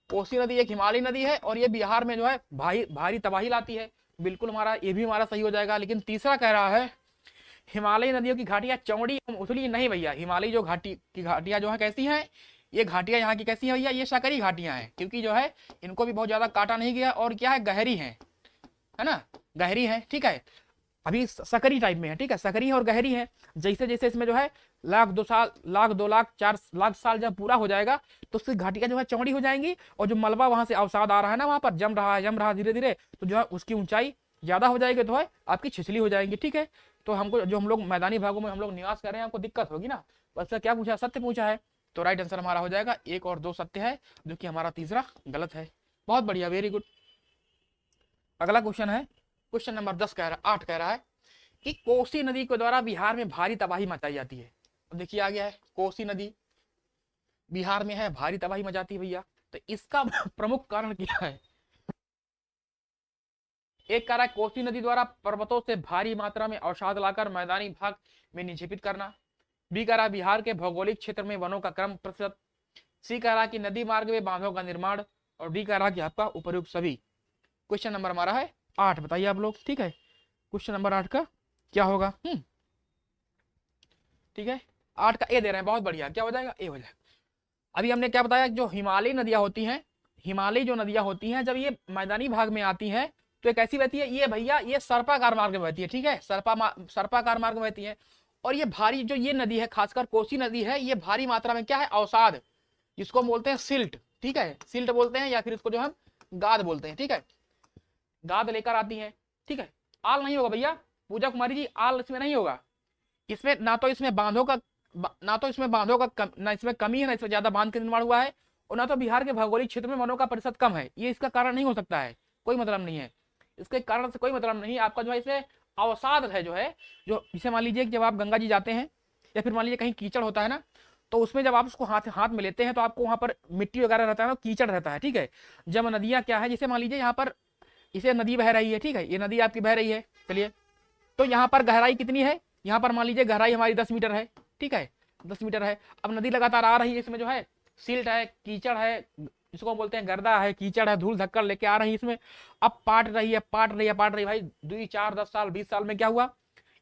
कोसी नदी एक हिमालयी नदी है और ये बिहार में जो है भारी तबाही लाती है, बिल्कुल, हमारा ये भी हमारा सही हो जाएगा। लेकिन तीसरा कह रहा है हिमालयी नदियों की घाटियां चौड़ी एवं उथली नहीं भैया, हिमालयी जो घाटियां जो है कैसी हैं, ये घाटियां यहाँ की कैसी है भैया, ये सकरी घाटियां हैं, क्योंकि जो है इनको भी बहुत ज्यादा काटा नहीं गया और क्या है, गहरी है ना, गहरी है, ठीक है। अभी सकरी टाइप में है, ठीक है, सकरी है और गहरी है। जैसे जैसे इसमें जो है लाख 2 साल, लाख 2 लाख 4 लाख साल जब पूरा हो जाएगा तो उसकी घाटियां जो है चौड़ी हो जाएंगी, और जो मलबा वहां से अवसाद आ रहा है ना, वहां पर जम रहा धीरे धीरे, तो जो है उसकी ऊंचाई ज्यादा हो जाएगी, तो है आपकी छिछली हो जाएंगी, ठीक है। तो हमको जो हम लोग मैदानी भागों में हम लोग निवास कर रहे हैं, हमको दिक्कत होगी ना। बस क्या पूछा, सत्य पूछा है, तो राइट आंसर हमारा हो जाएगा 1 और 2 सत्य है, जो कि हमारा तीसरा गलत है। बहुत बढ़िया, वेरी गुड। अगला क्वेश्चन है क्वेश्चन नंबर 8 कह रहा है कि कोसी नदी के द्वारा बिहार में भारी तबाही मचाई जाती है। तो देखिए आ गया है, कोसी नदी बिहार में है, भारी तबाही मचाती है भैया। तो इसका प्रमुख कारण क्या है, एक कह रहा है कोसी नदी द्वारा पर्वतों से भारी मात्रा में अवसाद लाकर मैदानी भाग में निक्षेपित करना। बी कह रहा है बिहार के भौगोलिक क्षेत्र में वनों का क्रम प्रतिशत। सी कह रहा है कि नदी मार्ग में बांधों का निर्माण। और डी कह रहा है कि आपका उपयुक्त सभी। क्वेश्चन नंबर हमारा है 8, बताइए आप लोग, ठीक है। क्वेश्चन नंबर 8 का क्या होगा, ठीक है, 8 का ए दे रहे हैं, बहुत बढ़िया, क्या हो जाएगा, ए हो जाएगा। अभी हमने क्या बताया, जो हिमालयी नदियां होती हैं, हिमालयी जो नदियां होती हैं, जब ये मैदानी भाग में आती हैं तो कैसी बहती है, ये भैया ये सर्पाकार मार्ग में बहती है, ठीक है, सर्पाकार मार्ग में बहती है। और ये भारी जो ये नदी है, खासकर कोसी नदी है, ये भारी मात्रा में क्या है, अवसाद, जिसको हम बोलते हैं सिल्ट, ठीक है, सिल्ट बोलते हैं, या फिर इसको जो हम गाद बोलते हैं, ठीक है, गाद लेकर आती है, ठीक है। आल नहीं होगा भैया, पूजा कुमारी जी, आल इसमें नहीं होगा। इसमें ना तो इसमें बांधों का ना इसमें कमी है, ना इसमें ज्यादा बांध का निर्माण हुआ है, और ना तो बिहार के भौगोलिक क्षेत्र में वनों का प्रतिशत कम है। ये इसका कारण नहीं हो सकता है, कोई मतलब नहीं है, इसके कारण से कोई मतलब नहीं। आपका जो है इसमें अवसाद है जो है, जो जिसे मान लीजिए जब आप गंगा जी जाते हैं, या फिर मान लीजिए कहीं कीचड़ होता है ना, तो उसमें जब आप उसको हाथ में लेते हैं तो आपको वहां पर मिट्टी वगैरह रहता है ना, कीचड़ रहता है, ठीक है। जब नदियां क्या है, जैसे मान लीजिए यहाँ पर इसे नदी बह रही है, ठीक है, ये नदी आपकी बह रही है, चलिए, तो यहाँ पर गहराई कितनी है, यहाँ पर मान लीजिए गहराई हमारी 10 मीटर है, ठीक है, 10 मीटर है। अब नदी लगातार आ रही है, इसमें जो है सिल्ट है, कीचड़ है, जिसको बोलते हैं गर्दा है, कीचड़ है, धूल धक्कर लेके आ रही है इसमें। अब पाट रही है भाई, 2 4 10 साल 20 साल में क्या हुआ,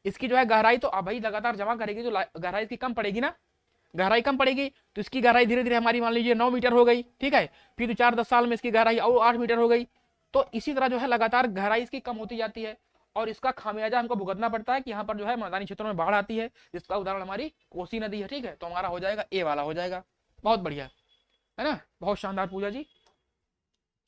इसकी जो है गहराई तो अब भाई लगातार जमा करेगी तो गहराई इसकी कम पड़ेगी ना, गहराई कम पड़ेगी, तो इसकी गहराई धीरे धीरे हमारी मान लीजिए 9 मीटर हो गई, ठीक है, फिर 4 10 साल में इसकी गहराई और 8 मीटर हो गई। तो इसी तरह जो है लगातार गहराई इसकी कम होती जाती है, और इसका खामियाजा हमको भुगतना पड़ता है कि यहाँ पर जो है मैदानी क्षेत्रों में बाढ़ आती है, जिसका उदाहरण हमारी कोसी नदी है, ठीक है। तो हमारा हो जाएगा ए वाला हो जाएगा, बहुत बढ़िया है ना, बहुत शानदार पूजा जी,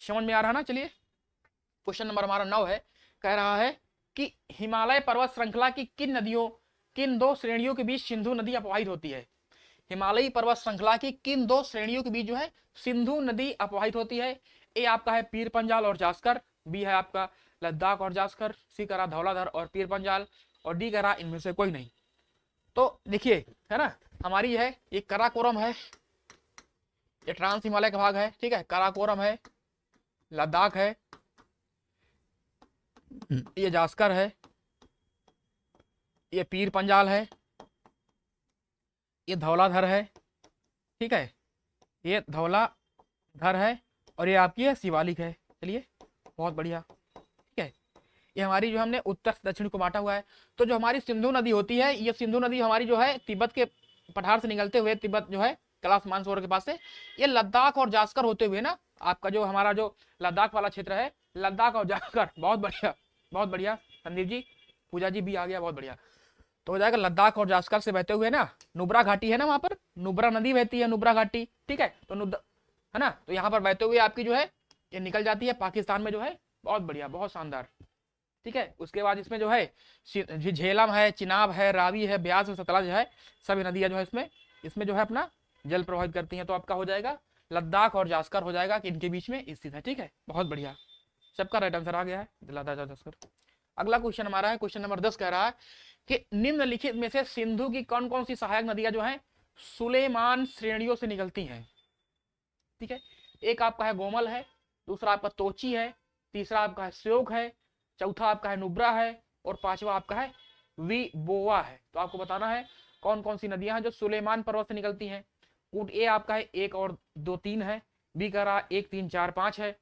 समझ में आ रहा ना। चलिए क्वेश्चन नंबर हमारा 9 है, कह रहा है कि हिमालय पर्वत श्रृंखला की किन 2 श्रेणियों के बीच सिंधु नदी अपवाहित होती है। हिमालयी पर्वत श्रृंखला की किन 2 श्रेणियों के बीच जो है सिंधु नदी अपवाहित होती है। ए आपका है पीर पंजाल और जास्कर, बी है आपका लद्दाख और जास्कर, सी करा धौलाधर और पीर पंजाल, और डी करा इनमें से कोई नहीं। तो देखिए है ना, हमारी है ये कराकोरम है, ये ट्रांस हिमालय का भाग है, ठीक है, कराकोरम है, लद्दाख है, ये जास्कर है, ये पीर पंजाल है, ये धौलाधर है, ठीक है, ये धौलाधर है, और ये आपकी है शिवालिक है। चलिए बहुत बढ़िया, ठीक है, ये हमारी जो हमने उत्तर से दक्षिण को बांटा हुआ है। तो जो हमारी सिंधु नदी होती है, ये सिंधु नदी हमारी जो है तिब्बत के पठार से निकलते हुए, तिब्बत जो है कैलाश मानसरोवर के पास से, ये लद्दाख और जास्कर होते हुए ना, आपका जो हमारा जो लद्दाख वाला क्षेत्र है, लद्दाख और जास्कर, बहुत बढ़िया संदीप जी, पूजा जी भी आ गया, बहुत बढ़िया। तो हो जाएगा लद्दाख और जास्कर से बहते हुए ना, नुब्रा घाटी है ना, वहां पर नुब्रा नदी बहती है, नुब्रा घाटी, ठीक है, तो है ना, तो यहाँ पर बहते हुए आपकी जो है ये निकल जाती है पाकिस्तान में जो है, बहुत बढ़िया, बहुत शानदार, ठीक है। उसके बाद इसमें जो है झेलम है, चिनाब है, रावी है, ब्यास है, सतलज है, सभी नदियां जो है इसमें जो है अपना जल प्रवाहित करती हैं। तो आपका हो जाएगा लद्दाख और जास्कर हो जाएगा कि इनके बीच में स्थित है, ठीक है, बहुत बढ़िया, सबका राइट आंसर आ गया है, लद्दाख जास्कर। अगला क्वेश्चन हमारा है, क्वेश्चन नंबर 10 कह रहा है कि निम्नलिखित में से सिंधु की कौन कौन सी सहायक नदियां जो है सुलेमान श्रेणियों से निकलती हैं, ठीक है। एक आपका है गोमल है, दूसरा आपका तोची है, तीसरा आपका है श्योक है, चौथा आपका है नुब्रा है, और पांचवा आपका है विबोवा है। तो आपको बताना है कौन कौन सी नदियां हैं जो सुलेमान पर्वत से निकलती हैं। कूट ए आपका है 1 और 2 3 है, बी कह रहा है 1 3 4 5 है,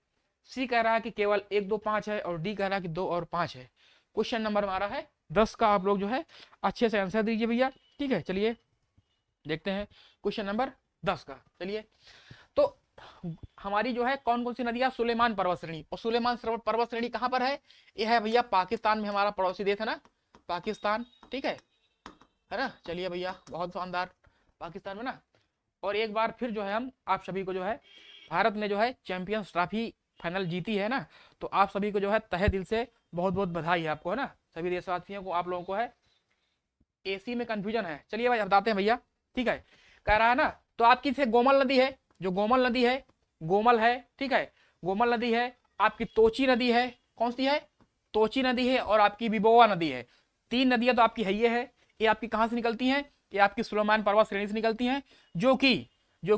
सी कह रहा है कि केवल 1 2 5 है, और डी कह रहा है कि 2 और 5 है। क्वेश्चन नंबर हमारा है 10 का, आप लोग जो है अच्छे से आंसर दीजिए भैया, ठीक है। चलिए देखते हैं क्वेश्चन नंबर 10 का। चलिए तो हमारी जो है कौन कौन सी नदियां, सुलेमान पर्वत श्रेणी, और सुलेमान पर्वत श्रेणी कहां पर है, यह है भैया पाकिस्तान में, हमारा पड़ोसी देश है ना पाकिस्तान, ठीक है ना। चलिए भैया बहुत शानदार, पाकिस्तान में ना। और एक बार फिर जो है हम आप सभी को जो है भारत ने जो है चैंपियंस ट्रॉफी फाइनल जीती है ना, तो आप सभी को जो है तहे दिल से बहुत बहुत बधाई है आपको, है ना, सभी देशवासियों को, आप लोगों को है। एसी में कंफ्यूजन है, चलिए भाई बताते हैं भैया, ठीक है, कह रहा है ना, तो आपकी से गोमल नदी है, जो गोमल नदी है, गोमल है, ठीक है, गोमल नदी है, आपकी तोची नदी है, कौन सी है, तोची नदी है, और आपकी विबोवा नदी है। 3 नदियां तो आपकी है ये आपकी कहां से निकलती हैं, ये आपकी सुलेमान पर्वत श्रेणी से निकलती हैं, जो कि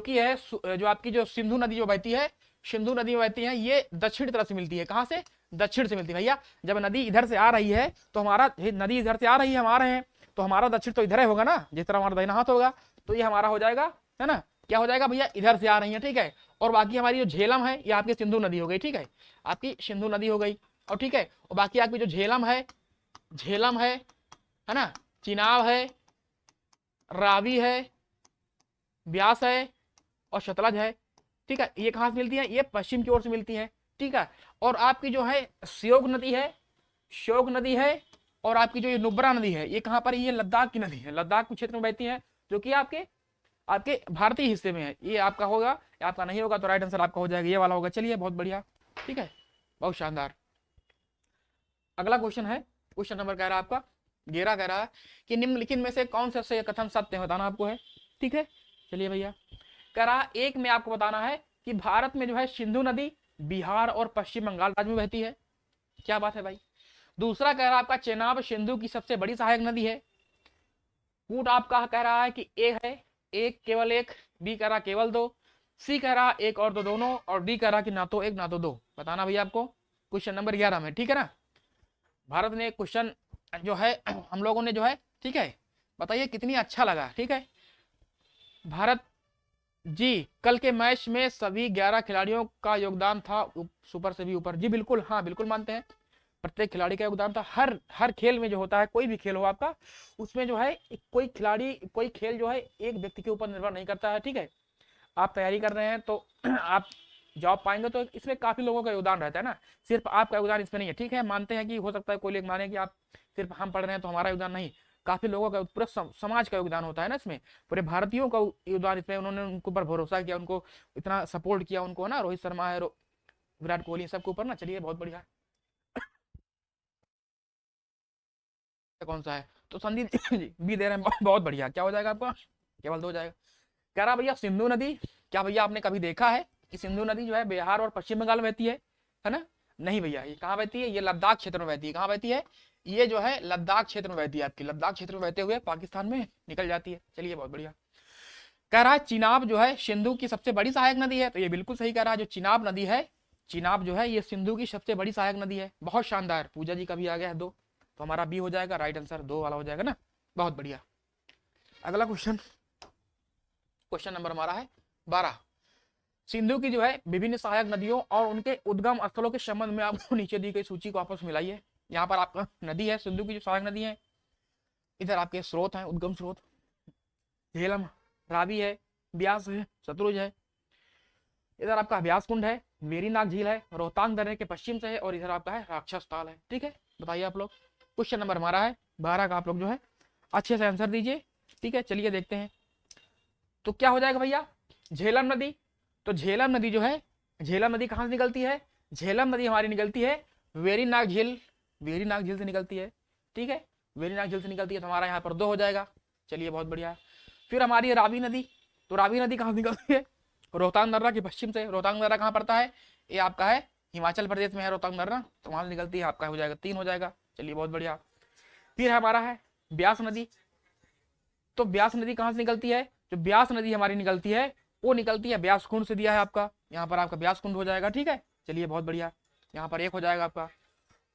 है जो आपकी जो सिंधु नदी जो बहती है, सिंधु नदी में बहती है, ये दक्षिण तरफ से मिलती है, कहां से, दक्षिण से मिलती है भैया। जब नदी इधर से आ रही है तो हमारा नदी इधर से आ रही है, हम आ रहे हैं, तो हमारा दक्षिण तो इधर है होगा ना, जिस तरह हमारा दाहिना हाथ होगा, तो ये हमारा हो जाएगा, है ना, क्या हो जाएगा भैया, इधर से आ रही है, ठीक है। और बाकी हमारी जो झेलम है ये आपकी सिंधु नदी हो गई, ठीक है, आपकी सिंधु नदी हो गई, और ठीक है, और बाकी आपकी जो झेलम है ना, चिनाब है, रावी है, ब्यास है, और सतलज है, ठीक है, ये कहां से मिलती है, ये पश्चिम की ओर से मिलती है, ठीक है। और आपकी जो है श्योक नदी है, और आपकी जो ये नुब्रा नदी है, ये कहां पर, ये लद्दाख की नदी है, लद्दाख के क्षेत्र में बहती है, जो कि आपके आपके भारतीय हिस्से में है। ये आपका होगा, या आपका नहीं होगा, तो राइट आंसर आपका हो जाएगा ये वाला होगा। चलिए बहुत बढ़िया, ठीक है, बहुत शानदार। अगला क्वेश्चन है, क्वेश्चन नंबर कह रहा है आपका 11, कह रहा है कि निम्नलिखित में से कौन सा से कथन सत्य है, बताना आपको है, ठीक है। चलिए भैया, कह रहा एक में आपको बताना है कि भारत में जो है सिंधु नदी बिहार और पश्चिम बंगाल राज्य में बहती है। क्या बात है भाई। दूसरा कह रहा है आपका चेनाब सिंधु की सबसे बड़ी सहायक नदी है। कूट आपका कह रहा है कि ए है, एक केवल एक, बी कह रहा केवल दो, सी कह रहा एक और दो दोनों, और डी कह रहा कि ना तो एक ना तो दो। बताना भैया आपको क्वेश्चन नंबर 11 में, ठीक है ना। भारत ने क्वेश्चन जो है हम लोगों ने जो है, ठीक है, बताइए कितनी अच्छा लगा, ठीक है। भारत जी, कल के मैच में सभी 11 खिलाड़ियों का योगदान था सुपर से भी ऊपर। जी बिल्कुल, हाँ बिल्कुल मानते हैं, प्रत्येक खिलाड़ी का योगदान था। हर हर खेल में जो होता है, कोई भी खेल हो आपका, उसमें जो है कोई खिलाड़ी, कोई खेल जो है एक व्यक्ति के ऊपर निर्भर नहीं करता है, ठीक है। आप तैयारी कर रहे हैं तो आप जॉब पाएंगे, तो इसमें काफी लोगों का योगदान रहता है ना, सिर्फ आपका योगदान इसमें नहीं है, ठीक है। मानते हैं कि हो सकता है कोई लोग माने कि आप सिर्फ हम पढ़ रहे हैं तो हमारा योगदान नहीं, काफी लोगों का, पूरे समाज का योगदान होता है ना इसमें, पूरे भारतीयों का योगदान इसमें। उन्होंने उनके ऊपर भरोसा किया, उनको इतना सपोर्ट किया, उनको ना, रोहित शर्मा है, विराट कोहली, सबके ऊपर ना। चलिए बहुत बढ़िया। कौन सा है, तो संदीप जी भी दे रहे हैं, बहुत बढ़िया। क्या हो जाएगा आपका, केवल 2 हो जाएगा। कह रहा भैया सिंधु नदी, क्या भैया आपने कभी देखा है कि सिंधु नदी जो है बिहार और पश्चिम बंगाल में बहती है ना। नहीं भैया, ये कहाँ बहती है, ये लद्दाख क्षेत्र में बहती है। कहाँ बहती है, ये जो है लद्दाख क्षेत्र में बहती है, आपकी लद्दाख क्षेत्र में बहते हुए पाकिस्तान में निकल जाती है। चलिए बहुत बढ़िया। कह रहा है चिनाब जो है सिंधु की सबसे बड़ी सहायक नदी है, तो ये बिल्कुल सही कह रहा है। जो चिनाब नदी है, चिनाब जो है ये सिंधु की सबसे बड़ी सहायक नदी है। बहुत शानदार, पूजा जी का भी आ गया है 2, तो हमारा बी हो जाएगा, राइट आंसर 2 वाला हो जाएगा ना। बहुत बढ़िया। अगला क्वेश्चन, क्वेश्चन नंबर हमारा है 12। सिंधु की जो है विभिन्न सहायक नदियों और उनके उद्गम स्थलों के संबंध में आपको नीचे दी गई सूची को आपस मिलाइए। यहाँ पर आपका नदी है सिंधु की जो सहायक नदी है, इधर आपके स्रोत हैं, उद्गम स्रोत, झेलम, रावी है, ब्यास है, सतलुज है, इधर आपका अभ्यास कुंड है, वेरीनाग झील है, रोहतांग दर्रे के पश्चिम से है, और इधर आपका है राक्षस ताल है, ठीक है। बताइए आप लोग, क्वेश्चन नंबर हमारा है 12 का, आप लोग जो है अच्छे से आंसर दीजिए, ठीक है। चलिए देखते हैं, तो क्या हो जाएगा भैया, झेलम नदी। तो झेलम नदी जो है, झेलम नदी कहाँ से निकलती है, झेलम नदी हमारी निकलती है वेरीनाग झील, वेरीनाग झील से निकलती है, ठीक है, वेरीनाग झील से निकलती है, तो हमारा यहाँ पर 2 हो जाएगा। चलिए बहुत बढ़िया। फिर हमारी रावी नदी, तो रावी नदी कहाँ से निकलती है, रोहतांग दर्रा के पश्चिम से। रोहतांग दर्रा कहाँ पड़ता है, ये आपका है हिमाचल प्रदेश में है रोहतांग दर्रा, तो वहां से निकलती है, आपका हो जाएगा 3 हो जाएगा। चलिए बहुत बढ़िया। फिर हमारा है ब्यास नदी, तो ब्यास नदी कहाँ से निकलती है, जो ब्यास नदी हमारी निकलती है वो निकलती है ब्यास कुंड से, दिया है आपका, यहाँ पर आपका ब्यास कुंड हो जाएगा, ठीक है। चलिए बहुत बढ़िया, यहाँ पर 1 हो जाएगा आपका।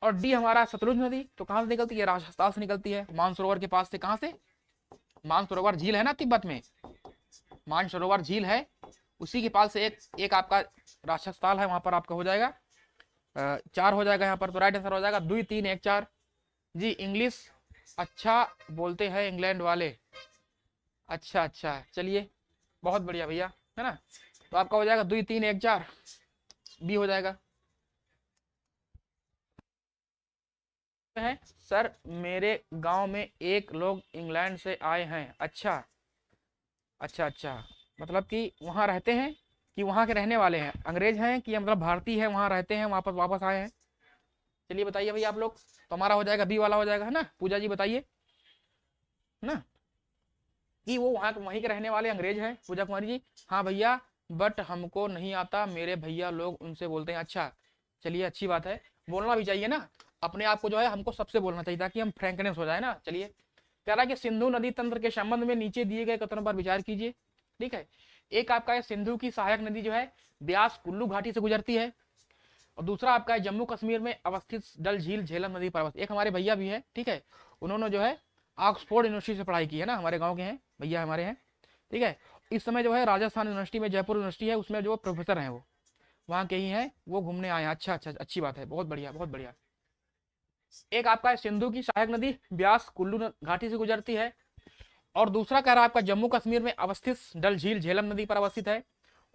और डी हमारा सतलुज नदी, तो कहाँ से निकलती है, राजस्थान से निकलती है, मानसरोवर के पास से। कहाँ से, मानसरोवर झील है ना तिब्बत में, मानसरोवर झील है, उसी के पास से एक आपका राक्षस ताल है, वहां पर आपका हो जाएगा 4 हो जाएगा यहाँ पर, तो राइट आंसर हो जाएगा 2 3 1 4। जी इंग्लिश अच्छा बोलते हैं इंग्लैंड वाले, अच्छा अच्छा, चलिए बहुत बढ़िया भैया, है ना। तो आपका हो जाएगा 2 3 1 4, बी हो जाएगा। है सर, मेरे गांव में एक लोग इंग्लैंड से आए हैं। अच्छा अच्छा अच्छा, मतलब कि वहाँ रहते हैं, कि वहाँ के रहने वाले हैं, अंग्रेज हैं कि मतलब भारतीय है, वहाँ रहते हैं, वापस आए हैं। चलिए बताइए भैया आप लोग, तो हमारा हो जाएगा बी वाला हो जाएगा, है ना। पूजा जी बताइए, है ना, कि वो वहाँ वहीं के रहने वाले अंग्रेज हैं। पूजा कुमारी जी, हाँ भैया, बट हमको नहीं आता, मेरे भैया लोग उनसे बोलते हैं। अच्छा चलिए, अच्छी बात है, बोलना भी चाहिए ना, अपने आप को जो है हमको सबसे बोलना चाहिए, ताकि हम फ्रैंकनेस हो जाए ना। चलिए, कह रहा है कि सिंधु नदी तंत्र के संबंध में नीचे दिए गए कथनों पर विचार कीजिए, ठीक है। एक आपका है सिंधु की सहायक नदी जो है ब्यास कुल्लू घाटी से गुजरती है, और दूसरा आपका है जम्मू कश्मीर में अवस्थित डल झील झेलम नदी पर अवस्थित। एक हमारे भैया भी है, ठीक है, उन्होंने जो है ऑक्सफोर्ड यूनिवर्सिटी से पढ़ाई की है ना, हमारे गाँव के हैं भैया, हमारे हैं, ठीक है। इस समय जो है राजस्थान यूनिवर्सिटी में, जयपुर यूनिवर्सिटी है, उसमें जो प्रोफेसर हैं वो वहाँ के ही हैं, वो घूमने आए हैं। अच्छा अच्छा, अच्छी बात है, बहुत बढ़िया बहुत बढ़िया। एक आपका है सिंधु की सहायक नदी ब्यास कुल्लू घाटी से गुजरती है, और दूसरा कह रहा है आपका जम्मू कश्मीर में अवस्थित डल झील झेलम नदी पर अवस्थित है।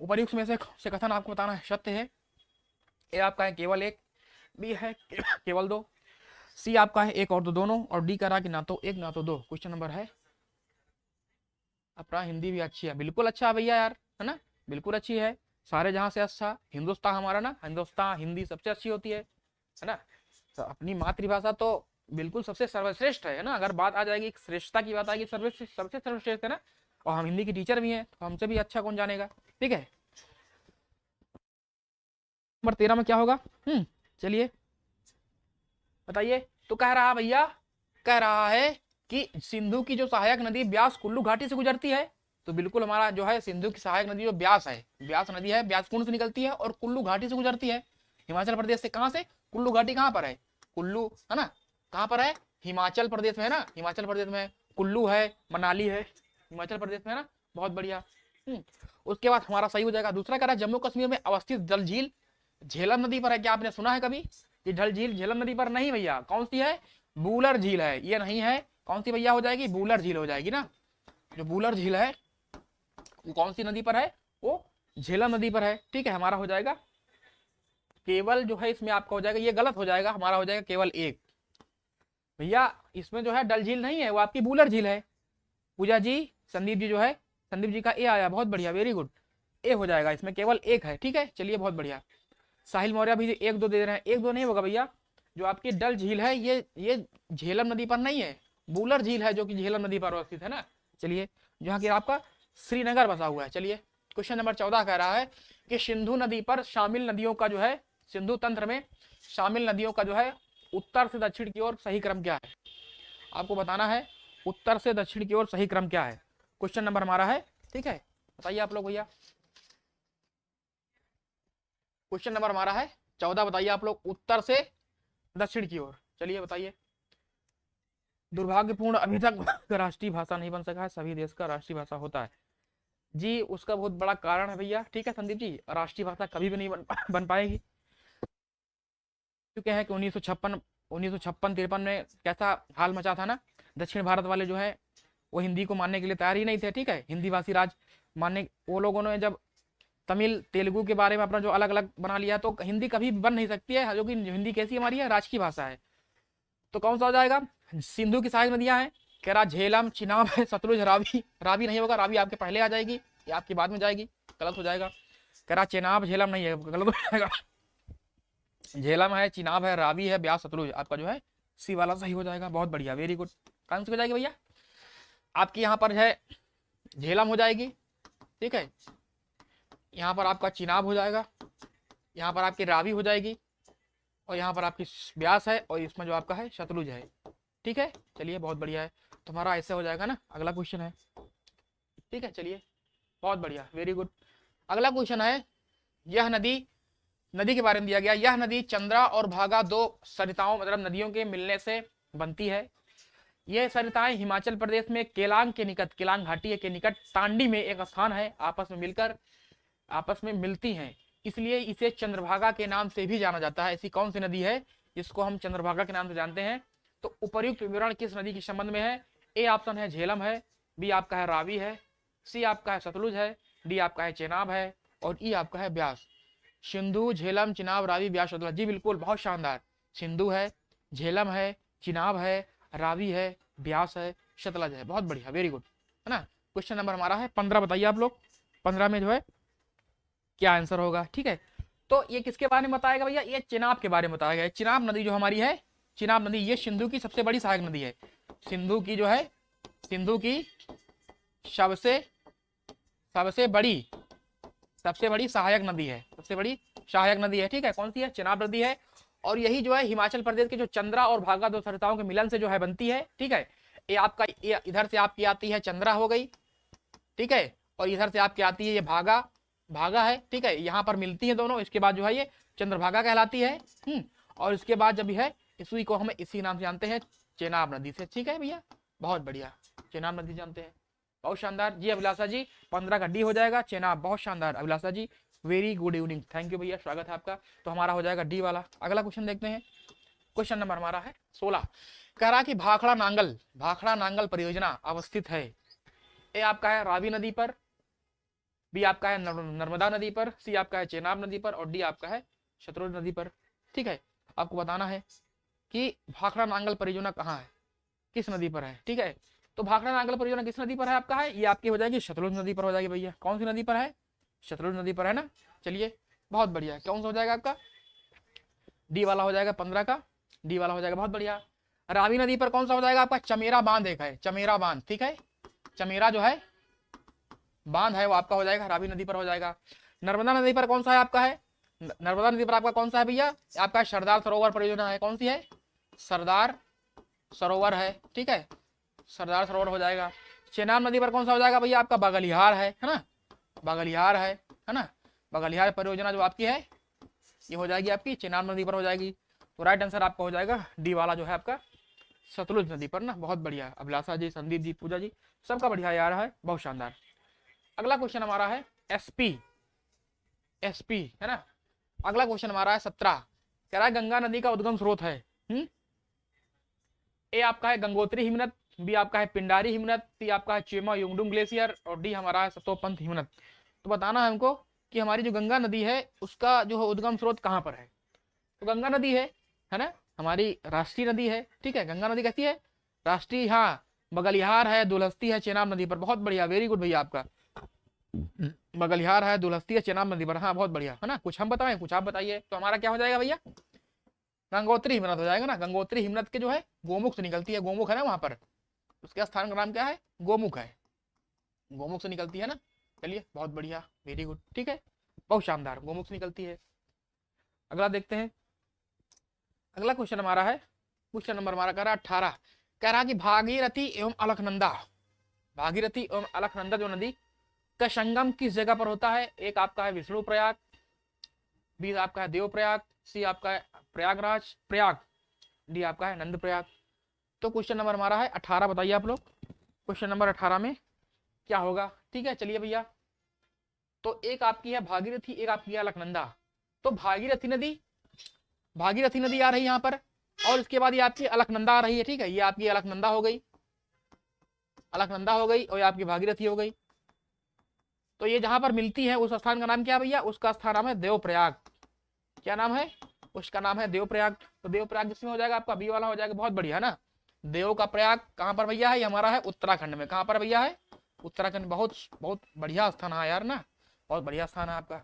उपर्युक्त में से कथन आपको बताना है सत्य है। ए आपका है केवल 1, बी है केवल 2, सी आपका है 1 और 2 दोनों, और डी कह रहा है कि ना तो 1 ना तो 2। क्वेश्चन नंबर है अपना हिंदी भी अच्छी है, बिल्कुल अच्छा है भैया यार, है ना, बिल्कुल अच्छी है। सारे जहां से अच्छा हिंदुस्तान हमारा ना, हिंदुस्तान हिंदी सबसे अच्छी होती है ना। तो अपनी मातृभाषा तो बिल्कुल सबसे सर्वश्रेष्ठ है ना। अगर बात आ जाएगी श्रेष्ठता की, बात आएगी सर्वश्रेष्ठ, सबसे सर्वश्रेष्ठ है ना। और हम हिंदी के टीचर भी हैं, तो हमसे भी अच्छा कौन जानेगा। ठीक है, नंबर 13 में क्या होगा? चलिए बताइए। तो कह रहा भैया, कह रहा है कि सिंधु की जो सहायक नदी ब्यास कुल्लू घाटी से गुजरती है। तो बिल्कुल हमारा जो है सिंधु की सहायक नदी जो ब्यास है, ब्यास नदी है, ब्यास कुंड से निकलती है और कुल्लू घाटी से गुजरती है। हिमाचल प्रदेश से। कहां से? कुल्लू घाटी कहां पर है? कुल्लू, है ना, कहां पर है? हिमाचल प्रदेश में है ना, हिमाचल प्रदेश में कुल्लू है, मनाली है, हिमाचल प्रदेश में है ना। बहुत बढ़िया। उसके बाद हमारा सही हो जाएगा। दूसरा कह रहा है जम्मू कश्मीर में अवस्थित डल झील झेलम नदी पर है। क्या आपने सुना है कभी ये डल झील झेलम नदी पर? नहीं भैया, कौन सी है? बूलर झील है, ये नहीं है। कौन सी भैया हो जाएगी? बूलर झील हो जाएगी ना। जो बूलर झील है वो कौन सी नदी पर है? वो झेलम नदी पर है। ठीक है, हमारा हो जाएगा केवल जो है इसमें आपका हो जाएगा, ये गलत हो जाएगा, हमारा हो जाएगा केवल एक। भैया इसमें जो है डल झील नहीं है, वो आपकी बूलर झील है। पूजा जी, संदीप जी जो है, संदीप जी का ए आया, बहुत बढ़िया, वेरी गुड। ए हो जाएगा, इसमें केवल एक है। ठीक है, चलिए बहुत बढ़िया। साहिल मौर्य भी एक दो दे रहे हैं, एक दो नहीं होगा भैया। जो आपकी डल झील है ये झेलम नदी पर नहीं है, बूलर झील है जो कि झेलम नदी पर अवस्थित है ना। चलिए, जहाँ की आपका श्रीनगर बसा हुआ है। चलिए क्वेश्चन नंबर 14 कह रहा है कि सिंधु नदी पर शामिल नदियों का जो है, सिंधु तंत्र में शामिल नदियों का जो है उत्तर से दक्षिण की ओर सही क्रम क्या है? आपको बताना है उत्तर से दक्षिण की ओर सही क्रम क्या है। क्वेश्चन नंबर हमारा है। ठीक है, बताइए आप लोग भैया। क्वेश्चन नंबर हमारा है 14, बताइए आप लोग, उत्तर से दक्षिण की ओर। चलिए बताइए। दुर्भाग्यपूर्ण अभी तक राष्ट्रीय भाषा नहीं बन सका है, सभी देश का राष्ट्रीय भाषा होता है जी। उसका बहुत बड़ा कारण है भैया। ठीक है संदीप जी, राष्ट्रीय भाषा कभी भी नहीं बन पाएगी। चुके हैं कि 1956-53 में कैसा हाल मचा था ना। दक्षिण भारत वाले जो है वो हिंदी को मानने के लिए तैयार ही नहीं थे। ठीक है, हिंदी भाषी राज मानने, वो लोगों ने जब तमिल तेलुगु के बारे में अपना जो अलग अलग बना लिया, तो हिंदी कभी बन नहीं सकती है, जो कि हिंदी कैसी हमारी है, राजकीय भाषा है। तो कौन सा हो जाएगा? सिंधु की सहायक नदियां हैं, कह रहा झेलम, चिनाब है, सतलुज, रावी। रावी नहीं होगा, रावी आपके पहले आ जाएगी, ये आपकी बाद में जाएगी, गलत हो जाएगा। कह रहा चेनाब झेलम नहीं है, गलत हो जाएगा। झेलम है, चिनाब है, रावी है, ब्यास, सतलुज, आपका जो है सी वाला सही हो जाएगा। बहुत बढ़िया, वेरी गुड। कौन सी हो जाएगी भैया? आपकी यहाँ पर है झेलम हो जाएगी। ठीक है, यहाँ पर आपका चिनाब हो जाएगा, यहाँ पर आपकी रावी हो जाएगी, और यहाँ पर आपकी ब्यास है, और इसमें जो आपका है शतलुज है। ठीक है, चलिए बहुत बढ़िया है, तुम्हारा ऐसे हो जाएगा ना। अगला क्वेश्चन है। ठीक है, चलिए बहुत बढ़िया, वेरी गुड। अगला क्वेश्चन है, यह नदी, नदी के बारे में दिया गया, यह नदी चंद्रा और भागा दो सरिताओं मतलब नदियों के मिलने से बनती है। यह सरिताएं हिमाचल प्रदेश में केलांग के निकट, केलांग घाटी के निकट तांडी में एक स्थान है, आपस में मिलती हैं, इसलिए इसे चंद्रभागा के नाम से भी जाना जाता है। ऐसी कौन सी नदी है जिसको हम चंद्रभागा के नाम से जानते हैं? तो उपर्युक्त विवरण किस नदी के संबंध में है? ए ऑप्शन है झेलम है, बी आपका है रावी है, सी आपका है सतलुज है, डी आपका है चेनाब है, और ई आपका है ब्यास। सिंधु, झेलम, चिनाब, रावी, ब्यास, सतलुज। जी बिल्कुल, बहुत शानदार। सिंधु है, झेलम है, चिनाब है, रावी है, ब्यास है, सतलज है। बहुत बढ़िया, वेरी गुड, है ना। क्वेश्चन नंबर हमारा है 15, बताइए आप लोग 15 में जो है क्या आंसर होगा। ठीक है, तो ये किसके बारे में बताएगा भैया? ये चिनाब के बारे में बताया गया। चिनाब नदी जो हमारी है, चिनाब नदी, ये सिंधु की सबसे बड़ी सहायक नदी है। सिंधु की जो है, सिंधु की सबसे बड़ी सहायक नदी है, सबसे बड़ी सहायक नदी है। ठीक है, कौन सी है? चिनाब नदी है। और यही जो है हिमाचल प्रदेश के जो चंद्रा और भागा दो सरिताओं के मिलन से जो है बनती है। ठीक है, ये आपका, ये इधर से आपकी आती है चंद्रा हो गई, ठीक है, और इधर से आपकी आती है ये भागा है। ठीक है, यहाँ पर मिलती है दोनों, इसके बाद जो है ये चंद्रभागा कहलाती है। और इसके बाद जब है इसी को हम इसी नाम से जानते हैं, चेनाब नदी से। ठीक है भैया, बहुत बढ़िया, चेनाब नदी जानते हैं, बहुत शानदार जी। अभिलाषा जी 15 का डी हो जाएगा, चेनाब, बहुत शानदार Abhilasha ji, very good evening, thank you भैया, स्वागत है आपका। तो हमारा हो जाएगा डी वाला। अगला क्वेश्चन देखते हैं, क्वेश्चन नंबर हमारा है 16, कह रहा कि भाखड़ा नांगल परियोजना अवस्थित है। ए आपका है रावी नदी पर, बी आपका है नर्मदा नदी पर, सी आपका है चेनाब नदी पर, और डी आपका है शतलुज नदी पर। ठीक है, आपको बताना है कि भाखड़ा नांगल परियोजना कहाँ है, किस नदी पर है। ठीक है, तो भाखड़ा नागल परियोजना किस नदी पर है आपका है, ये आपकी हो जाएगी सतलुज नदी पर हो जाएगी भैया। कौन सी नदी पर है, सतलुज नदी पर है ना। चलिए बहुत बढ़िया, कौन सा हो जाएगा आपका, डी वाला हो जाएगा 15 का, डी वाला हो जाएगा, बहुत बढ़िया। रावी नदी पर कौन सा हो जाएगा आपका, चमेरा बांध एक है, चमेरा बांध, ठीक है, चमेरा जो है बांध है वो आपका हो जाएगा, रावी नदी पर हो जाएगा। नर्मदा नदी पर कौन सा है आपका है, नर्मदा नदी पर आपका कौन सा है भैया, आपका सरदार सरोवर परियोजना है, कौन सी है, सरदार सरोवर है, ठीक है, सरदार सरोवर हो जाएगा। चेनाब नदी पर कौन सा हो जाएगा भैया, आपका बगलिहार है ना, बगलिहार है ना, बगलिहार परियोजना जो आपकी है ये हो जाएगी आपकी चेनाब नदी पर हो जाएगी। तो राइट आंसर आपका हो जाएगा डी वाला जो है आपका सतलुज नदी पर ना, बहुत बढ़िया। अभिलाषा जी, संदीप जी, पूजा जी, सबका बढ़िया यार है, बहुत शानदार। अगला क्वेश्चन हमारा है एसपी, एसपी है ना। अगला क्वेश्चन हमारा है 17, कह रहा है गंगा नदी का उद्गम स्रोत है। ए आपका है गंगोत्री हिमनद, बी आपका है पिंडारी हिमनद, सी आपका है चेमा युंगडुंग ग्लेशियर और डी हमारा है सतोपंथ हिमनद। तो बताना है हमको कि हमारी जो गंगा नदी है उसका जो उद्गम स्रोत कहाँ पर है। तो गंगा नदी है ना, हमारी राष्ट्रीय नदी है, ठीक है, गंगा नदी कैसी है, राष्ट्रीय, हाँ, बगलिहार है, दुलहस्ती है चेनाब नदी पर, बहुत बढ़िया, वेरी गुड भैया आपका, बगलिहार है, दुलहस्ती है चेनाब नदी पर, हाँ बहुत बढ़िया है ना। कुछ हम बताएं, कुछ आप बताइए। तो हमारा क्या हो जाएगा भैया, गंगोत्री हिमनद हो जाएगा ना। गंगोत्री हिमनद के जो है गोमुख से निकलती है, गोमुख है ना वहां पर, उसके स्थान का नाम क्या है, गोमुख है, गोमुख से निकलती है ना। चलिए बहुत बढ़िया, वेरी गुड, ठीक है, बहुत शानदार, गोमुख से निकलती है। अगला देखते हैं, अगला क्वेश्चन हमारा है, क्वेश्चन नंबर हमारा कह रहा है 18, कह रहा कि भागीरथी एवं अलकनंदा, भागीरथी एवं अलकनंदा जो नदी का संगम किस जगह पर होता है। एक आपका है विष्णु प्रयाग, बी आपका है देव प्रयाग, सी आपका है प्रयागराज प्रयाग, डी आपका है नंद प्रयाग। तो क्वेश्चन नंबर हमारा है 18, बताइए आप लोग क्वेश्चन नंबर 18 में क्या होगा। ठीक है चलिए भैया, तो एक आपकी है भागीरथी, एक आपकी है अलकनंदा। तो भागीरथी नदी आ रही है यहाँ पर, और इसके बाद ये आपकी अलकनंदा आ रही है, ठीक है, ये आपकी अलकनंदा हो गई, अलकनंदा हो गई, और ये आपकी भागीरथी हो गई। तो ये जहां पर मिलती है उस स्थान का नाम क्या है भैया, उसका स्थान नाम है देवप्रयाग। क्या नाम है, उसका नाम है देवप्रयाग। तो देवप्रयाग जिसमें हो जाएगा आपका बी वाला हो जाएगा, बहुत बढ़िया है ना। देव का प्रयाग कहाँ पर भैया है, ये हमारा है उत्तराखंड में। कहाँ पर भैया है, उत्तराखंड। बहुत बहुत बढ़िया स्थान है यार ना, बहुत बढ़िया स्थान है आपका।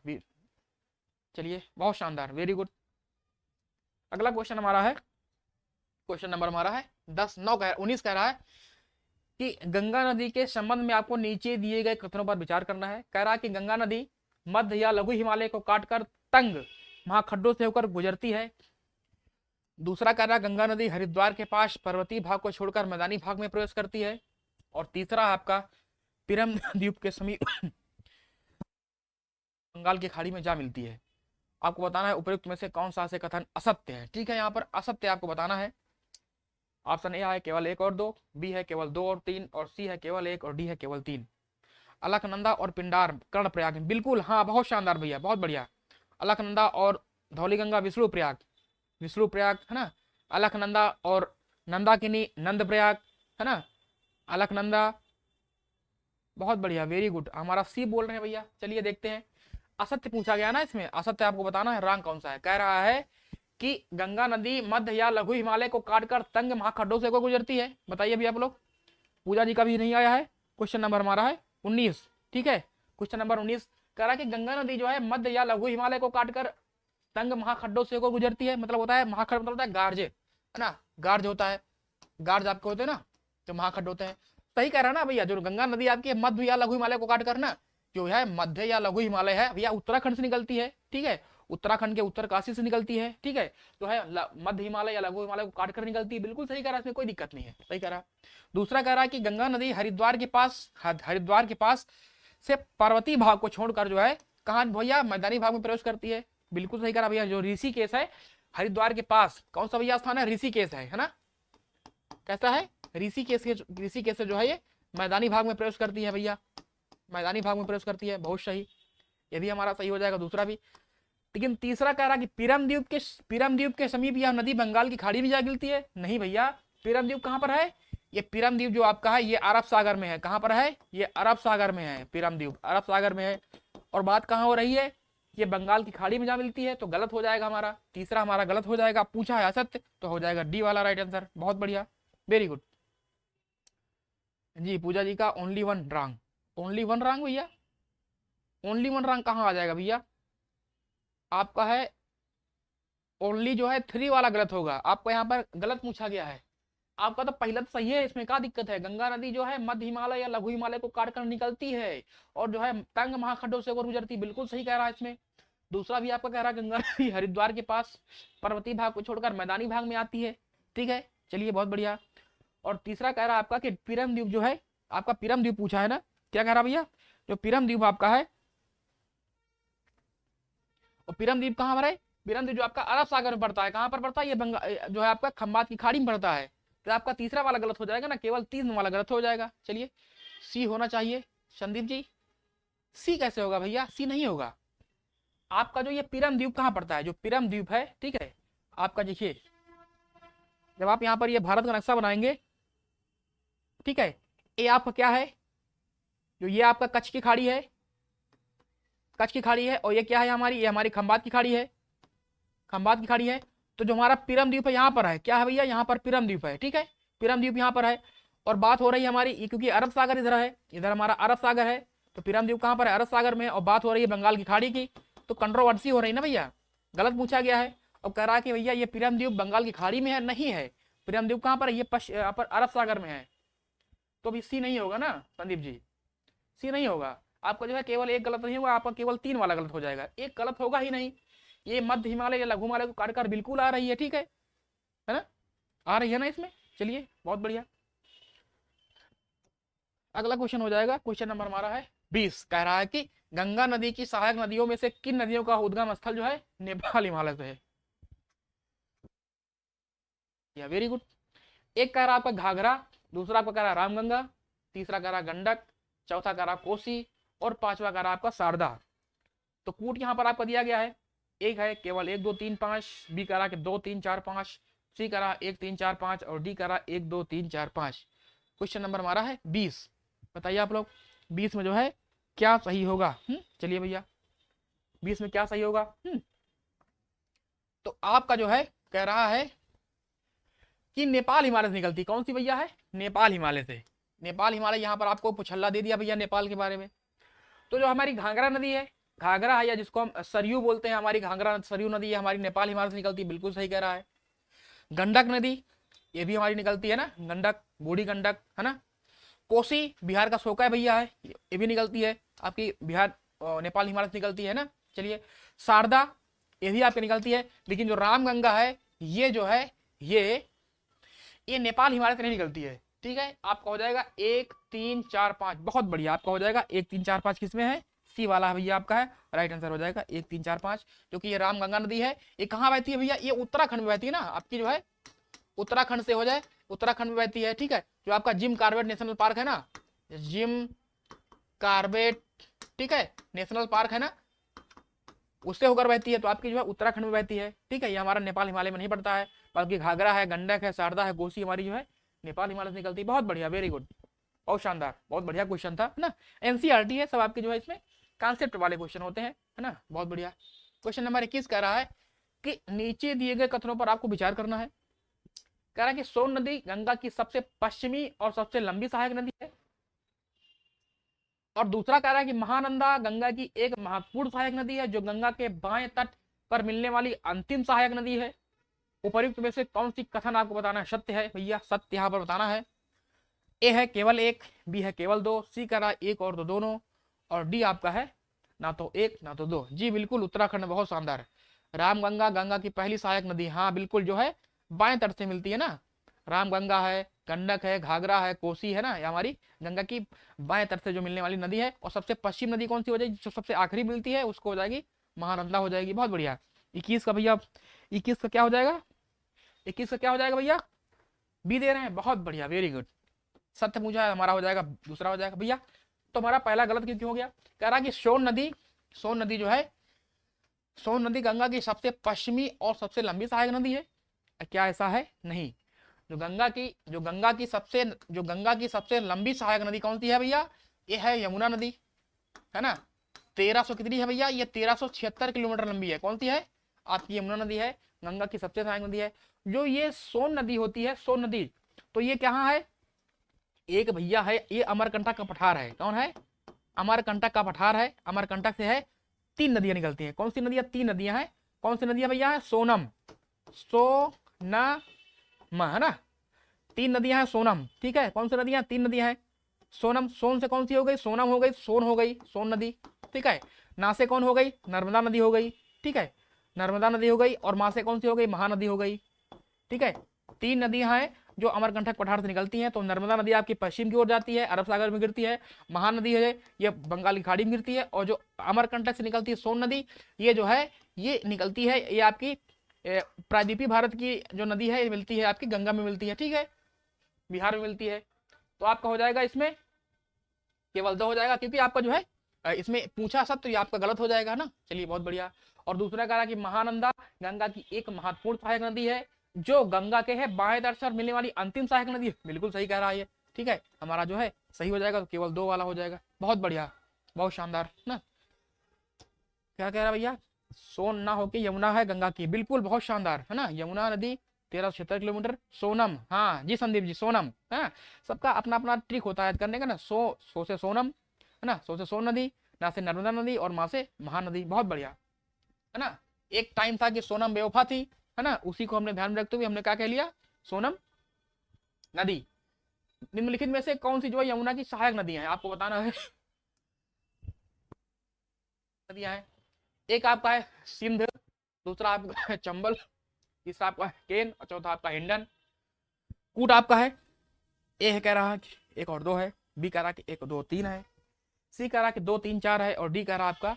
चलिए बहुत शानदार, वेरी गुड। अगला क्वेश्चन हमारा है, क्वेश्चन नंबर हमारा है 19 कह रहा है कि गंगा नदी के संबंध में आपको नीचे दिए गए कथनों पर विचार करना है। कह रहा है कि गंगा नदी मध्य या लघु हिमालय को काटकर तंग महाखड्डों से होकर गुजरती है। दूसरा कह रहा है गंगा नदी हरिद्वार के पास पर्वतीय भाग को छोड़कर मैदानी भाग में प्रवेश करती है। और तीसरा आपका पिरम द्वीप के समीप बंगाल की खाड़ी में जा मिलती है। आपको बताना है उपयुक्त में से कौन सा से कथन असत्य है। ठीक है, यहाँ पर असत्य आपको बताना है। ऑप्शन ए है केवल 1 और 2, बी है केवल 2 और 3, और सी है केवल 1 और डी है केवल 3। अलकनंदा और पिंडार कर्णप्रयाग, बिल्कुल हाँ, बहुत शानदार भैया, बहुत बढ़िया। अलकनंदा और धौलीगंगा विष्णु प्रयाग है ना। अलकनंदा और नंदाकिनी नंद प्रयाग है ना। अलकनंदा, बहुत बढ़िया, वेरी गुड, हमारा सी बोल रहे हैं भैया। चलिए देखते हैं, असत्य पूछा गया ना इसमें, असत्य आपको बताना है रंग कौन सा है। कह रहा है कि गंगा नदी मध्य या लघु हिमालय को काटकर तंग महाखड्डों से को गुजरती है। बताइए अभी आप लोग, पूजा जी का भी नहीं आया है। क्वेश्चन नंबर हमारा है 19, ठीक है, क्वेश्चन नंबर 19 कह रहा है कि गंगा नदी जो है मध्य या लघु हिमालय को काटकर तंग महाखड्डों से को गुजरती है। मतलब होता है महाखड्ड, मतलब होता है गार्ज है ना, गार्ज होता है, गार्ज आपके होते हैं ना, जो महाखड्ड होते हैं। सही कह रहा है ना भैया, जो गंगा नदी आपकी मध्य या लघु हिमालय को काटकर ना, जो है मध्य या लघु हिमालय है भैया, उत्तराखंड से निकलती है। ठीक है, उत्तराखंड के उत्तरकाशी से निकलती है। ठीक है, जो है मध्य हिमालय या लघु हिमालय को काटकर निकलती है। बिल्कुल सही कह रहा है, इसमें कोई दिक्कत नहीं है, सही कह रहा है। दूसरा कह रहा है कि गंगा नदी हरिद्वार के पास से पर्वतीय भाग को छोड़कर जो है कहाँ भैया, मैदानी भाग में प्रवेश करती है। बिल्कुल सही कह रहा भैया, जो ऋषिकेश है हरिद्वार के पास, कौन सा भैया स्थान है, ऋषिकेश है ना। कैसा है, ऋषिकेश से जो है ये मैदानी भाग में प्रवेश करती है भैया, मैदानी भाग में प्रवेश करती है। बहुत सही, ये भी हमारा सही हो जाएगा, दूसरा भी। लेकिन तीसरा कह रहा कि पिरम द्वीप के समीप यह नदी बंगाल की खाड़ी में जा गिरती है। नहीं भैया, पिरम द्वीप कहाँ पर है, ये पिरम द्वीप जो आपका है ये अरब सागर में है। कहाँ पर है, ये अरब सागर में है, पिरम द्वीप अरब सागर में है। और बात कहाँ हो रही है, ये बंगाल की खाड़ी में जा मिलती है। तो गलत हो जाएगा हमारा, तीसरा हमारा गलत हो जाएगा। पूछा है असत्य, तो हो जाएगा डी वाला राइट आंसर। बहुत बढ़िया, वेरी गुड। जी पूजा जी का only one wrong. Only one wrong भैया, ओनली वन रॉन्ग कहाँ आ जाएगा भैया, आपका है ओनली जो है थ्री वाला गलत होगा, आपको यहाँ पर गलत पूछा गया है। आपका तो पहला तो सही है, इसमें क्या दिक्कत है, गंगा नदी जो है मध्य हिमालय या लघु हिमालय को काट कर निकलती है और जो है तंग महाखंडों से होकर गुजरती, बिल्कुल सही कह रहा है इसमें। दूसरा भी आपका कह रहा है गंगा नदी हरिद्वार के पास पर्वतीय भाग को छोड़कर मैदानी भाग में आती है, ठीक है चलिए बहुत बढ़िया। और तीसरा कह रहा है आपका कि पिरम द्वीप जो है, आपका पिरम द्वीप पूछा है ना, क्या कह रहा भैया, जो पिरम द्वीप आपका है, और पिरम द्वीप कहाँ पर है, पिरम द्वीप जो आपका अरब सागर में पड़ता है, कहाँ पर पड़ता है, ये जो है आपका खंबात की खाड़ी में पड़ता है। तो आपका तीसरा वाला गलत हो जाएगा ना, केवल तीन वाला गलत हो जाएगा। चलिए सी होना चाहिए संदीप जी, सी कैसे होगा भैया, सी नहीं होगा। आपका जो ये पिरम द्वीप कहाँ पड़ता है, जो पिरम द्वीप है, ठीक है आपका देखिए, जब आप यहाँ पर ये भारत का नक्शा बनाएंगे, ठीक है, ये आपका क्या है, जो ये आपका कच्छ की खाड़ी है, कच्छ की खाड़ी है, और ये क्या है हमारी, ये हमारी खंबात की खाड़ी है, खंबात की खाड़ी है। तो जो हमारा पिरम द्वीप है यहाँ पर है, क्या है भैया, यहाँ पर पिरम द्वीप है, ठीक है पिरम द्वीप यहाँ पर है। और बात हो रही है हमारी, क्योंकि अरब सागर इधर है, इधर हमारा अरब सागर है, तो पिरम द्वीप कहाँ पर है, अरब सागर में। और बात हो रही है बंगाल की खाड़ी की, तो कंट्रोवर्सी हो रही है ना भैया, गलत पूछा गया है। अब कह रहा है कि भैया ये पिरम द्वीप बंगाल की खाड़ी में है, नहीं है, पिरम द्वीप कहाँ पर है, ये यहाँ पर अरब सागर में है। तो अभी सी नहीं होगा ना संदीप जी, सी नहीं होगा। आपका जो है केवल एक गलत नहीं होगा, आपका केवल तीन वाला गलत हो जाएगा, एक गलत होगा ही नहीं। ये मध्य हिमालय या लघु हिमालय को काट कर बिल्कुल आ रही है, ठीक है ना, आ रही है ना इसमें। चलिए बहुत बढ़िया, अगला क्वेश्चन हो जाएगा, क्वेश्चन नंबर हमारा है 20। कह रहा है कि गंगा नदी की सहायक नदियों में से किन नदियों का उद्गम स्थल जो है नेपाल हिमालय से है। या वेरी गुड। एक कह रहा आपका घाघरा, दूसरा आपका कह रहा रामगंगा, तीसरा कह रहा गंडक, चौथा कह रहा कोसी, और पांचवा कह रहा आपका शारदा। तो कूट यहाँ पर आपका दिया गया है, एक है केवल 1 2 3 5, बी कह रहा कि 2 3 4 5, सी कह रहा 1 3 4 5, और डी कह रहा 1 2 3 4 5। क्वेश्चन नंबर हमारा है 20। बताइए आप लोग 20 में जो है क्या सही होगा। चलिए भैया 20 में क्या सही होगा। तो आपका जो है कह रहा है कि नेपाल हिमालय से निकलती, कौन सी भैया है, नेपाल हिमालय से। नेपाल हिमालय यहाँ पर आपको पुछल्ला दे दिया भैया नेपाल के बारे में। तो जो हमारी घाघरा नदी है, घाघरा है या जिसको हम सरयू बोलते हैं, हमारी घाघरा सरयू नदी है, हमारी नेपाल हिमालय से निकलती है, बिल्कुल सही कह रहा है। गंडक नदी ये भी हमारी निकलती है ना, गंडक बूढ़ी गंडक है ना। कोसी बिहार का शोका है भैया है, ये भी निकलती है आपकी बिहार नेपाल हिमालय से निकलती है ना। चलिए शारदा ये भी आपकी निकलती है, लेकिन जो रामगंगा है ये जो है ये नेपाल हिमालय से नहीं निकलती है, ठीक है। आपका हो जाएगा 1 3 4 5, बहुत बढ़िया, आपका हो जाएगा 1 3 4 5 किसमें है, सी वाला है भैया आपका है, राइट आंसर हो जाएगा 1 3 4 5। क्योंकि ये रामगंगा नदी है, ये कहाँ बहती है भैया, ये उत्तराखंड में बहती है ना, आपकी जो है उत्तराखंड से हो जाए, उत्तराखंड में बहती है, ठीक है। जो आपका जिम कार्बेट नेशनल पार्क है ना, जिम कार्बेट, ठीक है नेशनल पार्क है ना, उससे होकर बहती है, तो आपकी जो है उत्तराखंड में बहती है, ठीक है। ये हमारा नेपाल हिमालय में नहीं पड़ता है, बल्कि घाघरा है, गंडक है, शारदा है, कोसी हमारी जो है नेपाल हिमालय से निकलती है। बहुत बढ़िया, वेरी गुड, बहुत शानदार, बहुत बढ़िया क्वेश्चन था ना। एनसीईआरटी है सब आपके जो है, इसमें कॉन्सेप्ट वाले क्वेश्चन होते हैं, है ना, बहुत बढ़िया। क्वेश्चन नंबर 21 कह रहा है कि नीचे दिए गए कथनों पर आपको विचार करना है। कह रहा है कि सोन नदी गंगा की सबसे पश्चिमी और सबसे लंबी सहायक नदी है, और दूसरा कह रहा है कि महानंदा गंगा की एक महत्वपूर्ण सहायक नदी है, जो गंगा के बाएं तट पर मिलने वाली अंतिम सहायक नदी है। उपर्युक्त में से कौन सी कथन आपको बताना है सत्य है भैया, सत्य यहाँ पर बताना है। ए है केवल एक, बी है केवल दो, सी कह रहा है एक और दो दोनों, और डी आपका है ना तो एक ना तो दो। जी बिल्कुल, उत्तराखंड में, बहुत शानदार। रामगंगा गंगा की पहली सहायक नदी, हाँ बिल्कुल, जो है बाएं तट से मिलती है ना, रामगंगा है, गंडक है, घाघरा है, कोसी है ना, ये हमारी गंगा की बाएं तट से जो मिलने वाली नदी है। और सबसे पश्चिम नदी कौन सी हो जाएगी, जो सबसे आखिरी मिलती है उसको हो जाएगी महानंदा हो जाएगी। बहुत बढ़िया। 21 का भैया, 21 का क्या हो जाएगा, 21 का क्या हो जाएगा भैया, बी दे रहे हैं, बहुत बढ़िया, वेरी गुड। सत्य पूछा है, हमारा हो जाएगा दूसरा हो जाएगा भैया। तो हमारा पहला गलत क्यों हो गया, कह रहा कि सोन नदी जो है, सोन नदी गंगा की सबसे पश्चिमी और सबसे लंबी सहायक नदी है। क्या ऐसा है, नहीं। जो गंगा की सबसे लंबी सहायक नदी कौन सी है भैया, ये है यमुना नदी, है ना। 1300 कितनी है भैया, ये 1376 किलोमीटर लंबी है। कौन सी है, आपकी यमुना नदी है, गंगा की सबसे सहायक नदी है। जो ये सोन नदी होती है, सोन नदी, तो ये कहाँ है, एक भैया है, ये अमरकंटक का पठार है। कौन है? अमरकंटक का पठार है। अमरकंटक से है 3 नदियां निकलती हैं। कौन सी नदियां? 3 नदियां हैं। कौन सी नदियां भैया है? सोनम, सोनम, है ना। 3 नदियां हैं सोनम, ठीक है। कौन सी नदियां? 3 नदियां हैं। सोनम, सोन से कौन सी हो गई? सोनम हो गई, सोन हो गई, सोन नदी, ठीक है। ना से कौन हो गई? नर्मदा नदी हो गई, ठीक है। नर्मदा नदी हो गई। और माँ से कौन सी हो गई? महानदी हो गई, ठीक है। 3 नदियां हैं जो अमरकंटक पठार से निकलती हैं। तो नर्मदा नदी आपकी पश्चिम की ओर जाती है, अरब सागर में गिरती है। महानदी है ये बंगाल की खाड़ी में गिरती है। और जो अमरकंटक से निकलती है सोन नदी, ये जो है ये निकलती है, ये आपकी प्रायद्वीपीय भारत की जो नदी है, ये मिलती है आपकी गंगा में मिलती है, ठीक है, बिहार में मिलती है। तो आपका हो जाएगा इसमें केवल 2 हो जाएगा, क्योंकि आपका जो है इसमें पूछा सब, तो ये आपका गलत हो जाएगा ना। चलिए बहुत बढ़िया। और दूसरा कह रहा कि महानंदा गंगा की एक महत्वपूर्ण सहायक नदी है, जो गंगा के है बाएं तट से मिलने वाली अंतिम सहायक नदी है। बिल्कुल सही कह रहा है ये, ठीक है। हमारा जो है सही हो जाएगा, तो केवल 2 वाला हो जाएगा। बहुत बढ़िया, बहुत शानदार ना। क्या कह रहा भैया? सोन ना होके यमुना है गंगा की, बिल्कुल बहुत शानदार है ना। यमुना नदी 1376 किलोमीटर। सोनम, हाँ जी संदीप जी, सोनम है ना। सबका अपना अपना ट्रिक होता है करने का ना। सो से सोनम है ना, सो से सोन नदी, ना से नर्मदा नदी, और माँ से महानदी। बहुत बढ़िया है ना। एक टाइम था कि सोनम बेवफा थी, है ना, उसी को हमने ध्यान में रखते हुए हमने क्या कह लिया? सोनम नदी। निम्नलिखित में से कौन सी जो है यमुना की सहायक नदियां हैं, आपको बताना है। नदियां हैं, एक आपका है सिंध, दूसरा आपका है चंबल, तीसरा आपका है केन, और चौथा आपका हिंडन। कूट आपका है, ए है कह रहा कि 1 और 2 है, बी कह रहा कि 1 2 3 है, सी कह रहा कि 2 3 4 है, और डी कह रहा आपका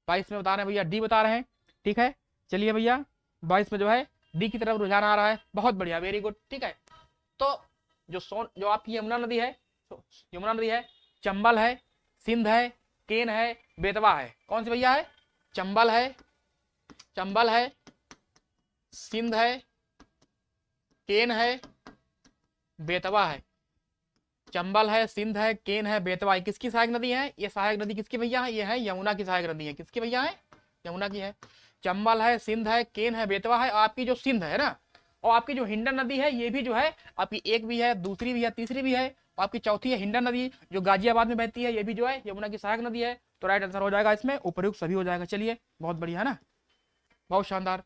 22 में बता रहे हैं भैया, डी बता रहे हैं, ठीक है। चलिए भैया 22 में जो है डी की तरफ रुझान आ रहा है। बहुत बढ़िया, वेरी गुड, ठीक है। तो जो आपकी यमुना नदी है, यमुना नदी है, चंबल है, सिंध है, केन है, बेतवा है। कौन सी भैया है? चंबल है, चंबल है, सिंध है, केन है, बेतवा है। चंबल है, सिंध है, केन है, बेतवा। किसकी सहायक नदी है? ये सहायक नदी किसकी भैया है? ये है यमुना की सहायक नदी है। किसकी भैया है? यमुना की है। चंबल है, सिंध है, केन है, बेतवा है। और आपकी जो सिंध है ना, और आपकी जो हिंडन नदी है, ये भी जो है आपकी एक भी है, दूसरी भी है, तीसरी भी है, और आपकी चौथी है हिंडन नदी, जो गाजियाबाद में बहती है। ये भी जो है यमुना की सहायक नदी है। तो राइट आंसर हो जाएगा इसमें उपयुक्त सभी हो जाएगा। चलिए बहुत बढ़िया है ना, बहुत शानदार,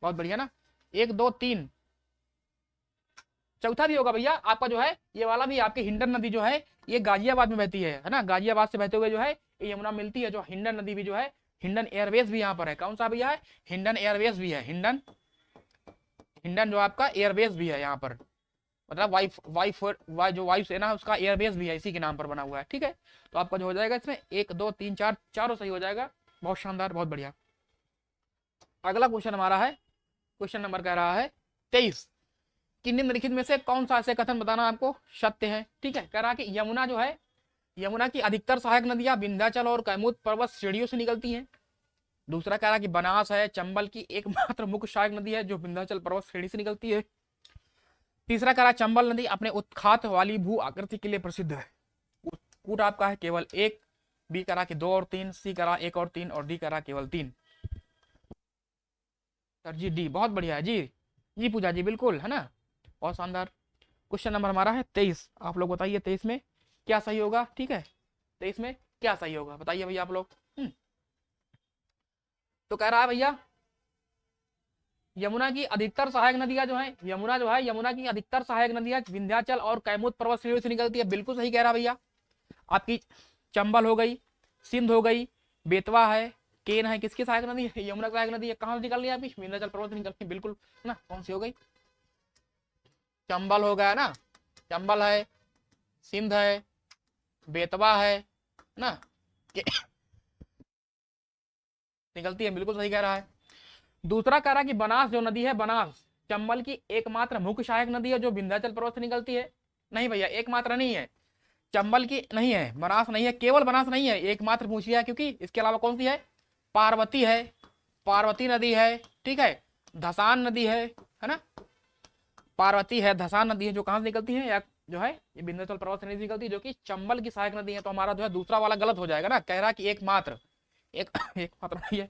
बहुत बढ़िया ना। 1 2 3, चौथा भी होगा भैया आपका जो है ये वाला भी। आपकी हिंडन नदी जो है ये गाजियाबाद में बहती है ना। गाजियाबाद से बहते हुए जो है ये यमुना मिलती है। जो हिंडन नदी भी जो है, हिंडन एयरवेज भी यहाँ पर है। कौन सा भैया है? हिंडन एयरवेज भी है। हिंडन, हिंडन जो आपका एयरवेज भी है यहाँ पर, मतलब जो वायुसेना है उसका एयरबेस भी है, इसी के नाम पर बना हुआ है, ठीक है। तो आपका जो हो जाएगा इसमें 1 2 3 4, चारों सही हो जाएगा। बहुत शानदार, बहुत बढ़िया। अगला क्वेश्चन हमारा है, क्वेश्चन नंबर कह रहा है 23 कि निम्नलिखित में से कौन सा ऐसे कथन बताना आपको सत्य है, ठीक है। कह रहा कि यमुना जो है, यमुना की अधिकतर सहायक नदियां विंध्याचल और कैमूर पर्वत श्रेणियों से निकलती हैं। दूसरा कह रहा कि बनास है चंबल की एकमात्र मुख्य सहायक नदी है जो विंध्याचल पर्वत श्रेणी से निकलती है। तीसरा कह रहा चंबल नदी अपने उत्खात वाली भू आकृति के लिए प्रसिद्ध है। कूट आपका है केवल 1, बी करा कि 2 और 3, सी करा 1 और 3, और डी करा केवल 3। सर जी डी, बहुत बढ़िया है जी, जी पूजा जी, बिल्कुल है ना, बहुत शानदार। क्वेश्चन नंबर हमारा है 23। आप लोग बताइए 23 में क्या सही होगा, ठीक है। 23 में क्या सही होगा बताइए भैया आप लोग। तो कह रहा है भैया यमुना की अधिकतर सहायक नदियां जो है, यमुना जो है, यमुना की अधिकतर सहायक नदियां विंध्याचल और कैमूर पर्वत श्रेणी से निकलती है। बिल्कुल सही कह रहा भैया। आपकी चंबल हो गई, सिंध हो गई, बेतवा है, केन है, किसकी सहायक नदी है? यमुना सहायक नदी है। कहाँ से निकल रही है आपकी? विंध्याचल पर्वत से निकलती है, बिल्कुल है ना। कौन सी हो गई? चंबल हो गया ना, चंबल है, सिंध है, बेतवा है ना, निकलती है, बिल्कुल सही कह रहा है। दूसरा कह रहा कि बनास जो नदी है, बनास चंबल की एकमात्र मुख्य सहायक नदी है जो विंध्याचल पर्वत से निकलती है। नहीं भैया, एकमात्र नहीं है, चंबल की नहीं है, बनास नहीं है, केवल बनास नहीं है, एकमात्र पूछ लिया, क्योंकि इसके अलावा कौन सी है? पार्वती है, पार्वती नदी है, ठीक है, धसान नदी है ना, पार्वती है, धसान नदी है, जो कहां से निकलती है, या जो है ये विंध्याचल पर्वत से निकलती है, जो कि चंबल की सहायक नदी है। तो हमारा जो है दूसरा वाला गलत हो जाएगा ना। कह रहा कि एकमात्र, एकमात्र नहीं है।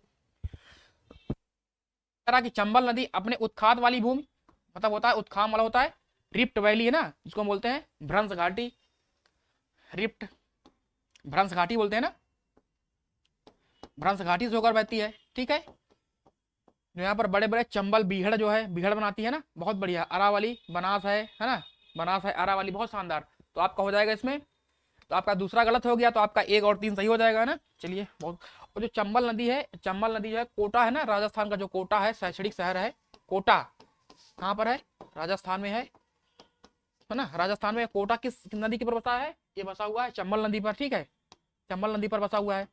कह रहा कि चंबल नदी अपने उत्खात वाली भूमि, मतलब होता है उत्खाम वाला होता है रिफ्ट वैली है ना, जिसको हम बोलते हैं भ्रंश घाटी, रिफ्ट भ्रंश घाटी बोलते हैं ना, भ्रंश घाटी से होकर बहती है। ठीक है, जो यहाँ पर बड़े बड़े चंबल बीहड़ जो है, बीहड़ बनाती है ना, बहुत बढ़िया। अरावली बनास है ना, बनास है, अरावली, बहुत शानदार। तो आपका हो जाएगा इसमें, तो आपका दूसरा गलत हो गया, तो आपका 1 और 3 सही हो जाएगा ना। चलिए बहुत। और जो चंबल नदी है, चंबल नदी जो है कोटा है ना, राजस्थान का जो कोटा है, शैक्षणिक शहर है कोटा, कहाँ पर है, राजस्थान में है ना, राजस्थान में कोटा किस नदी के पर बसा है, ये बसा हुआ है चंबल नदी पर। ठीक है, चंबल नदी पर बसा हुआ है।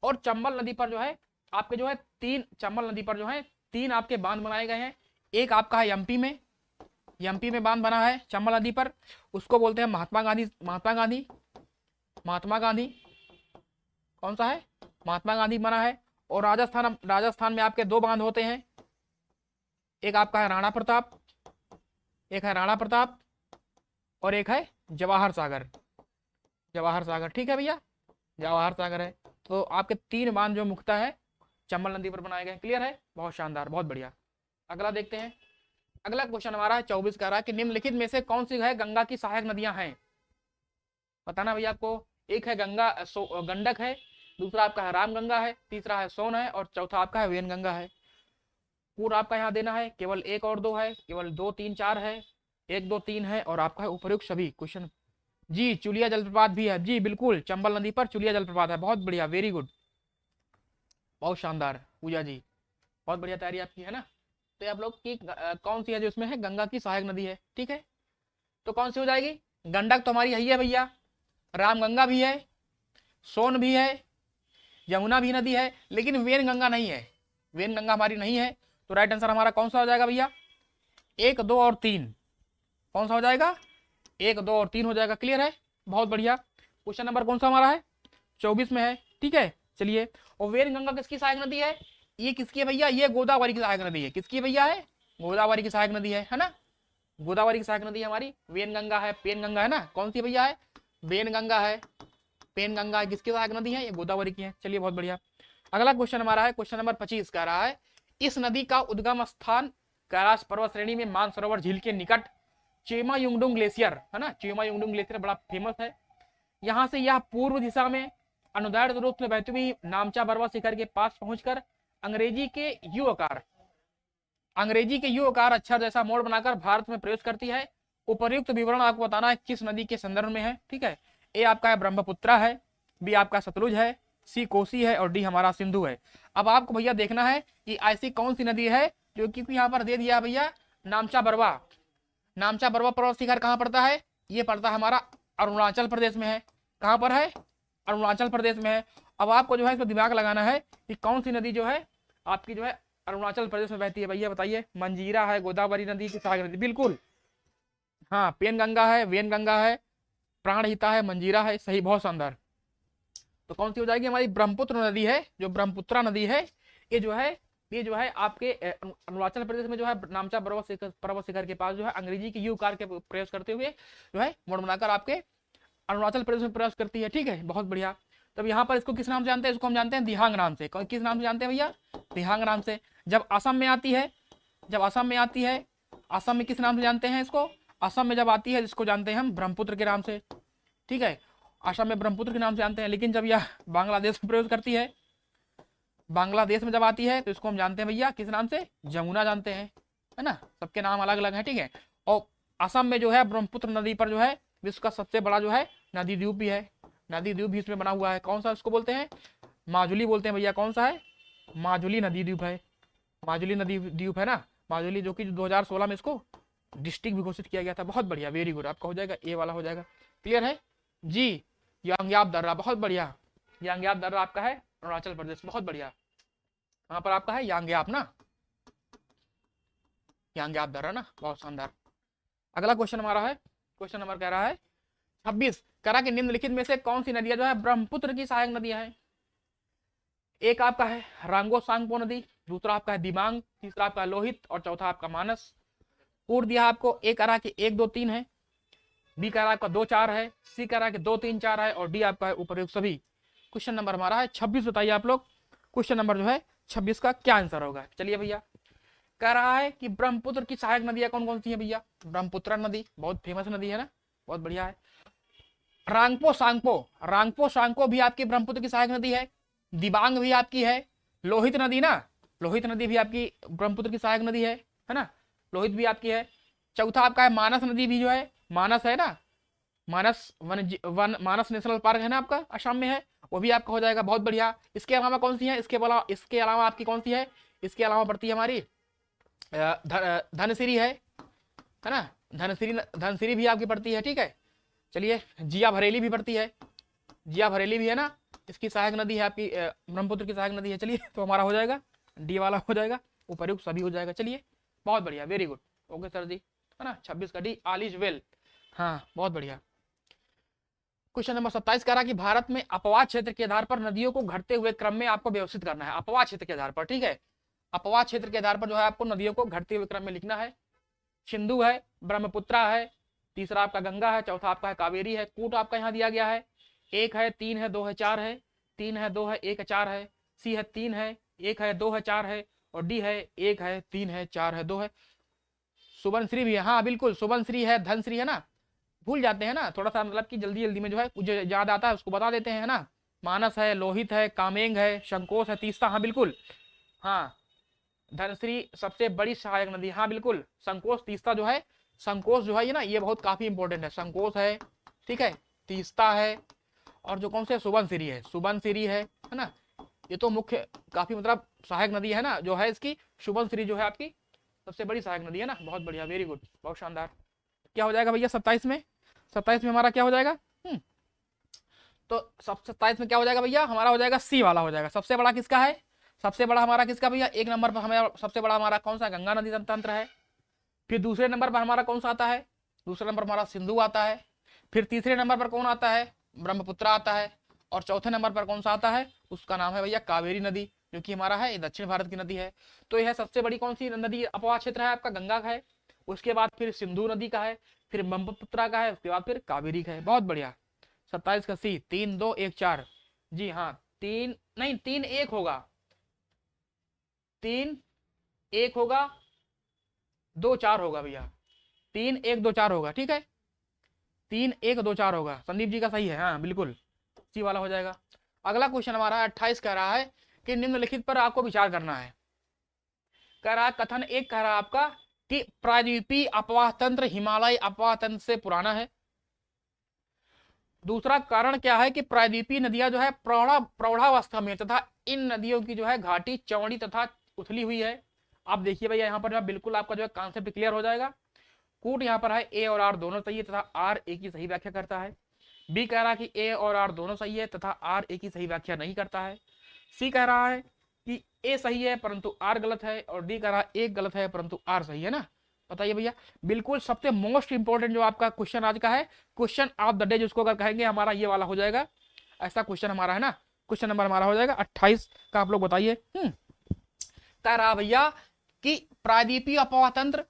और चंबल नदी पर जो है आपके जो है 3, चंबल नदी पर जो है 3 आपके बांध बनाए गए हैं। एक आपका है एमपी में, एमपी में बांध बना है चंबल नदी पर, उसको बोलते हैं महात्मा गांधी, महात्मा गांधी, महात्मा गांधी, कौन सा है, महात्मा गांधी बना है। और राजस्थान, राजस्थान में आपके 2 बांध होते हैं, एक आपका है राणा प्रताप, एक है राणा प्रताप और एक है जवाहर सागर, जवाहर सागर। ठीक है भैया, जवाहर सागर है। तो आपके 3 बांध जो मुख्यतः है चंबल नदी पर बनाए गए। क्लियर है, बहुत शानदार, बहुत बढ़िया। अगला देखते हैं। अगला क्वेश्चन हमारा है 24 का, रहा है कि निम्नलिखित में से कौन सी है गंगा की सहायक नदियां हैं, बताना भैया आपको। एक है गंगा गंडक है, दूसरा आपका है रामगंगा है, तीसरा है सोन है और चौथा आपका है वेनगंगा है। पूरा आपका यहाँ देना है, केवल 1 और 2 है, केवल 2 3 4 है, 1 2 3 है और आपका है उपयुक्त सभी क्वेश्चन। जी चुलिया जलप्रपात भी है, जी बिल्कुल, चंबल नदी पर चुलिया जलप्रपात है, बहुत बढ़िया, वेरी गुड, बहुत शानदार पूजा जी, बहुत बढ़िया तैयारी आपकी है ना। तो आप लोग की कौन सी है जो इसमें है गंगा की सहायक नदी है। ठीक है, तो कौन सी हो जाएगी, गंडक तो हमारी यही है भैया, रामगंगा भी है, सोन भी है, यमुना भी नदी है, लेकिन वेनगंगा नहीं है, वेनगंगा हमारी नहीं है। तो राइट आंसर हमारा कौन सा हो जाएगा भैया, 1 2 और 3, कौन सा हो जाएगा, 1 2 और 3 हो जाएगा। क्लियर है, बहुत बढ़िया। क्वेश्चन नंबर कौन सा हमारा है, 24 में है। ठीक है, चलिए। और वेनगंगा किसकी सहायक नदी है, ये किसकी है भैया, ये गोदावरी की सहायक नदी है। किसकी भैया है, गोदावरी की सहायक नदी है ना, गोदावरी की सहायक नदी हमारी। वेनगंगा है, पेनगंगा है ना, कौन सी भैया है, वेनगंगा है, पेनगंगा है, किसकी सहायक नदी है, ये गोदावरी की है। चलिए बहुत बढ़िया। अगला क्वेश्चन हमारा है क्वेश्चन नंबर 25 का, रहा है इस नदी का उद्गम स्थान कैलाश पर्वत श्रेणी में मानसरोवर झील के निकट चेमा युंगडुंग ग्लेशियर है ना, चेमा युंगडुंग ग्लेशियर बड़ा फेमस है। यहाँ से यह पूर्व दिशा में अनुदैर्ध्य रूप में बहती हुई नामचा बरवा शिखर के पास पहुंचकर अंग्रेजी के यू आकार अक्षर जैसा मोड़ बनाकर भारत में प्रवेश करती है। उपर्युक्त विवरण आपको बताना है किस नदी के संदर्भ में है। ठीक है, ए आपका है ब्रह्मपुत्रा है, बी आपका सतलुज है, सी कोसी है और डी हमारा सिंधु है। अब आपको भैया देखना है कि ऐसी कौन सी नदी है जो कि यहाँ पर दे दिया भैया, नामचा बरवा। नामचा बरवा पर्वत शिखर कहाँ पड़ता है, ये पड़ता है हमारा अरुणाचल प्रदेश में है। कहाँ पर है, अरुणाचल प्रदेश में है। अब आपको जो है इसमें दिमाग लगाना है कि कौन सी नदी जो है आपकी जो है अरुणाचल प्रदेश में बहती है भैया, बताइए। मंजीरा है, गोदावरी नदी की सहायक नदी, बिल्कुल हाँ, पेनगंगा है, वेनगंगा है, प्राणहिता है, मंजीरा है, सही, बहुत शानदार। तो कौन सी हो जाएगी हमारी, ब्रह्मपुत्र नदी है, जो ब्रह्मपुत्रा नदी है, ये जो है आपके अरुणाचल प्रदेश में जो है नामचा पर्वत शिखर के पास जो है अंग्रेजी के यू आकार के प्रयास करते हुए जो है मोड़ बनाकर आपके अरुणाचल प्रदेश में प्रयास करती है। ठीक है, बहुत बढ़िया। तब यहाँ पर इसको किस नाम से जानते हैं, इसको हम जानते हैं दिहांग नाम से। किस नाम से जानते हैं भैया, दिहांग नाम से। जब असम में आती है, असम में किस नाम से जानते हैं इसको, असम में जब आती है इसको जानते हैं हम ब्रह्मपुत्र के नाम से। ठीक है, असम में ब्रह्मपुत्र के नाम से जानते हैं। लेकिन जब यह बांग्लादेश में प्रयोग करती है, बांग्लादेश में जब आती है तो इसको हम जानते हैं भैया किस नाम से, जमुना जानते हैं, है ना, सबके नाम अलग अलग हैं। ठीक है, और असम में जो है ब्रह्मपुत्र नदी पर जो है विश्व का सबसे बड़ा जो है नदी द्वीप भी है, नदी द्वीप भी इसमें बना हुआ है। कौन सा इसको बोलते हैं, माजुली बोलते हैं भैया। कौन सा है, माजुली नदी द्वीप है, माजुली नदी द्वीप है ना, माजुली, जो कि 2016 में इसको डिस्ट्रिक्ट भी घोषित किया गया था। बहुत बढ़िया, वेरी गुड, आपका हो जाएगा ए वाला हो जाएगा। क्लियर है जी। यांग्याप दर्रा, बहुत बढ़िया, यांग्याप दर्रा आपका है अरुणाचल प्रदेश, बहुत बढ़िया। वहां पर आपका है यांग्याप ना, यांग्याप दर्रा ना, बहुत शानदार। अगला क्वेश्चन हमारा है क्वेश्चन नंबर कह रहा है 26, कह रहा कि निम्नलिखित में से कौन सी नदियां जो है ब्रह्मपुत्र की सहायक नदियां हैं। एक आपका है रांगो सांगपो नदी, दूसरा आपका है दिबांग, तीसरा आपका लोहित और चौथा आपका मानस। पूर्व दिया आपको, ए कह रहा कि 1 2 3 है, बी कह रहा आपका 2 4 है, सी कह रहा कि 2 3 4 है और डी आपका है उपयुक्त सभी। क्वेश्चन नंबर हमारा है 26, बताइए आप लोग क्वेश्चन नंबर जो है 26 का क्या आंसर होगा। चलिए भैया, कह रहा है कि ब्रह्मपुत्र की सहायक नदियां कौन कौन सी है भैया? ब्रह्मपुत्र नदी बहुत फेमस नदी है ना, बहुत बढ़िया है। रांगपो सांगपो, रांगपो सांगपो भी आपकी ब्रह्मपुत्र की सहायक नदी है। दिबांग भी आपकी है। लोहित नदी ना, लोहित नदी भी आपकी ब्रह्मपुत्र की सहायक नदी है ना, लोहित भी आपकी है। चौथा आपका है मानस नदी भी जो है, मानस है ना, मानस मानस नेशनल पार्क है ना आपका, असम में है, वो भी आपका हो जाएगा, बहुत बढ़िया। इसके अलावा कौन सी है? इसके अलावा आपकी कौन सी है? इसके अलावा पड़ती है हमारी धनसिरी है ना, धनसिरी भी आपकी पड़ती है, ठीक है। चलिए, जिया भरेली भी पड़ती है, जिया भरेली भी है ना, इसकी सहायक नदी है आपकी, ब्रह्मपुत्र की सहायक नदी है। चलिए, तो हमारा हो जाएगा डी वाला हो जाएगा, उपर्युक्त सभी हो जाएगा। चलिए, बहुत बढ़िया, वेरी गुड, ओके सर जी, है ना, 26 का डी, ऑल इज वेल। हाँ, बहुत बढ़िया। क्वेश्चन नंबर 27 कह रहा कि भारत में अपवाद क्षेत्र के आधार पर नदियों को घटते हुए क्रम में आपको व्यवस्थित करना है। अपवाद क्षेत्र के आधार पर, ठीक है, अपवाद क्षेत्र के आधार पर जो है आपको नदियों को घटते हुए क्रम में लिखना है। सिंधु है, ब्रह्मपुत्रा है, तीसरा आपका गंगा है, चौथा आपका है कावेरी है। कूट आपका यहाँ दिया गया है, 1 है, 3 है, 2 है, 4 है, 3 है, 2 है, 1 है, 4 है। सी है 3 है, 1 है, 2 है, 4 है। और डी है 1 है, 3 है, 4 है, 2 है। सुबनश्री भी है, हाँ बिल्कुल, सुबनश्री है, धनश्री है ना, भूल जाते हैं ना थोड़ा सा, मतलब कि जल्दी जल्दी में जो है कुछ याद आता है उसको बता देते हैं, है ना। मानस है, लोहित है, कामेंग है, शंकोश है, तीस्ता, हाँ बिल्कुल, हाँ। धनश्री सबसे बड़ी सहायक नदी, हाँ बिल्कुल। संकोच, तीस्ता जो है, संकोच जो है ये ना, ये बहुत काफी इंपॉर्टेंट है। संकोच है, ठीक है, तीस्ता है, और जो कौन से सुबनसिरी है, सुबनसिरी है ना, ये तो मुख्य काफी मतलब सहायक नदी है ना जो है इसकी। सुबनसिरी जो है आपकी सबसे बड़ी सहायक नदी है ना, बहुत बढ़िया, वेरी गुड, बहुत शानदार। क्या हो जाएगा भैया 27 में? 27 में हमारा क्या हो जाएगा? तो 27 में क्या हो जाएगा भैया? हमारा हो जाएगा सी वाला हो जाएगा। सबसे बड़ा किसका है? सबसे बड़ा हमारा किसका भैया? 1 नंबर पर हमें सबसे बड़ा हमारा कौन सा? गंगा नदी तंत्र है। फिर दूसरे नंबर पर हमारा कौन सा आता है? दूसरे नंबर पर हमारा सिंधु आता है। फिर तीसरे नंबर पर कौन आता है? ब्रह्मपुत्र आता है। और चौथे नंबर पर कौन सा आता है? उसका नाम है भैया कावेरी नदी, जो कि हमारा है दक्षिण भारत की नदी है। तो यह सबसे बड़ी कौन सी नदी अपवाद क्षेत्र है आपका? गंगा का है, उसके बाद फिर सिंधु नदी का है, फिर ब्रह्मपुत्र का है, उसके बाद फिर कावेरी का है। बहुत बढ़िया, 27 का सी। 3 2 1 4, जी हाँ, 3 नहीं 3 1 होगा, 3 1 होगा, 2 4 होगा भैया, 3 1 2 4 होगा, ठीक है, 3 1 2 4 होगा। संदीप जी का सही है, हाँ बिल्कुल, सी वाला हो जाएगा। अगला क्वेश्चन हमारा 28 कह रहा है कि निम्नलिखित पर आपको विचार करना है। कह रहा है कथन 1 कह रहा है आपका कि प्रायद्वीपीय अपवाह तंत्र हिमालय अपवाह तंत्र से पुराना है। दूसरा कारण क्या है कि प्रायद्वीपीय नदियां जो है प्रौढ़ावस्था में तथा इन नदियों की जो है घाटी चौड़ी तथा उथली हुई है। आप देखिए भैया यहाँ पर जो बिल्कुल आपका जो है कॉन्सेप्ट क्लियर हो जाएगा। कूट यहाँ पर है, ए और आर दोनों सही है तथा आर ए की सही व्याख्या करता है। बी कह रहा है कि ए और आर दोनों सही है तथा आर ए की सही व्याख्या नहीं करता है। सी कह रहा है कि ए सही है परंतु आर गलत है, और डी कह रहा है ए गलत है परंतु आर सही है ना। बताइए भैया, बिल्कुल सबसे मोस्ट इंपॉर्टेंट जो आपका क्वेश्चन आज का है, क्वेश्चन ऑफ द डे जिसको अगर कहेंगे, हमारा ये वाला हो जाएगा। ऐसा क्वेश्चन हमारा है ना, क्वेश्चन नंबर हमारा हो जाएगा 28 का। आप लोग बताइए। कह रहा भैया कि प्रायद्वीपीय अपवाह तंत्र,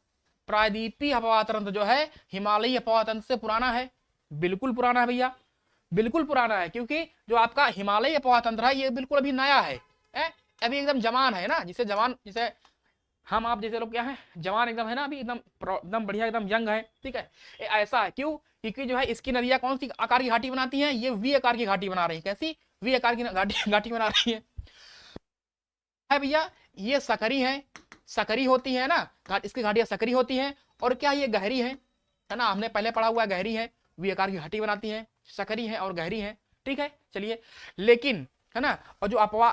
प्रायद्वीपीय अपवाह तंत्र जो है हिमालयी अपवाह तंत्र से पुराना है। बिल्कुल पुराना है भैया, बिल्कुल पुराना है, क्योंकि जो आपका हिमालयी अपवाह तंत्र है ये बिल्कुल अभी नया है, अभी एकदम जवान है ना, जिसे जवान, जिसे हम आप जैसे लोग क्या है, जवान एकदम है ना, अभी एकदम बढ़िया, एकदम यंग है, ठीक है। ऐसा है क्यों? क्योंकि जो है इसकी नदियां कौन सी आकार की घाटी बनाती हैं? ये वी आकार की घाटी बना रही है। कैसी? वी आकार की घाटी बना रही है भैया। ये सकरी है, सकरी होती है ना, इसकी घाटियां सकरी होती हैं। और क्या ये गहरी है ना, हमने पहले पढ़ा हुआ है, गहरी है, वी आकार की घाटी बनाती है, सकरी है और गहरी है, ठीक है। चलिए, लेकिन है ना, और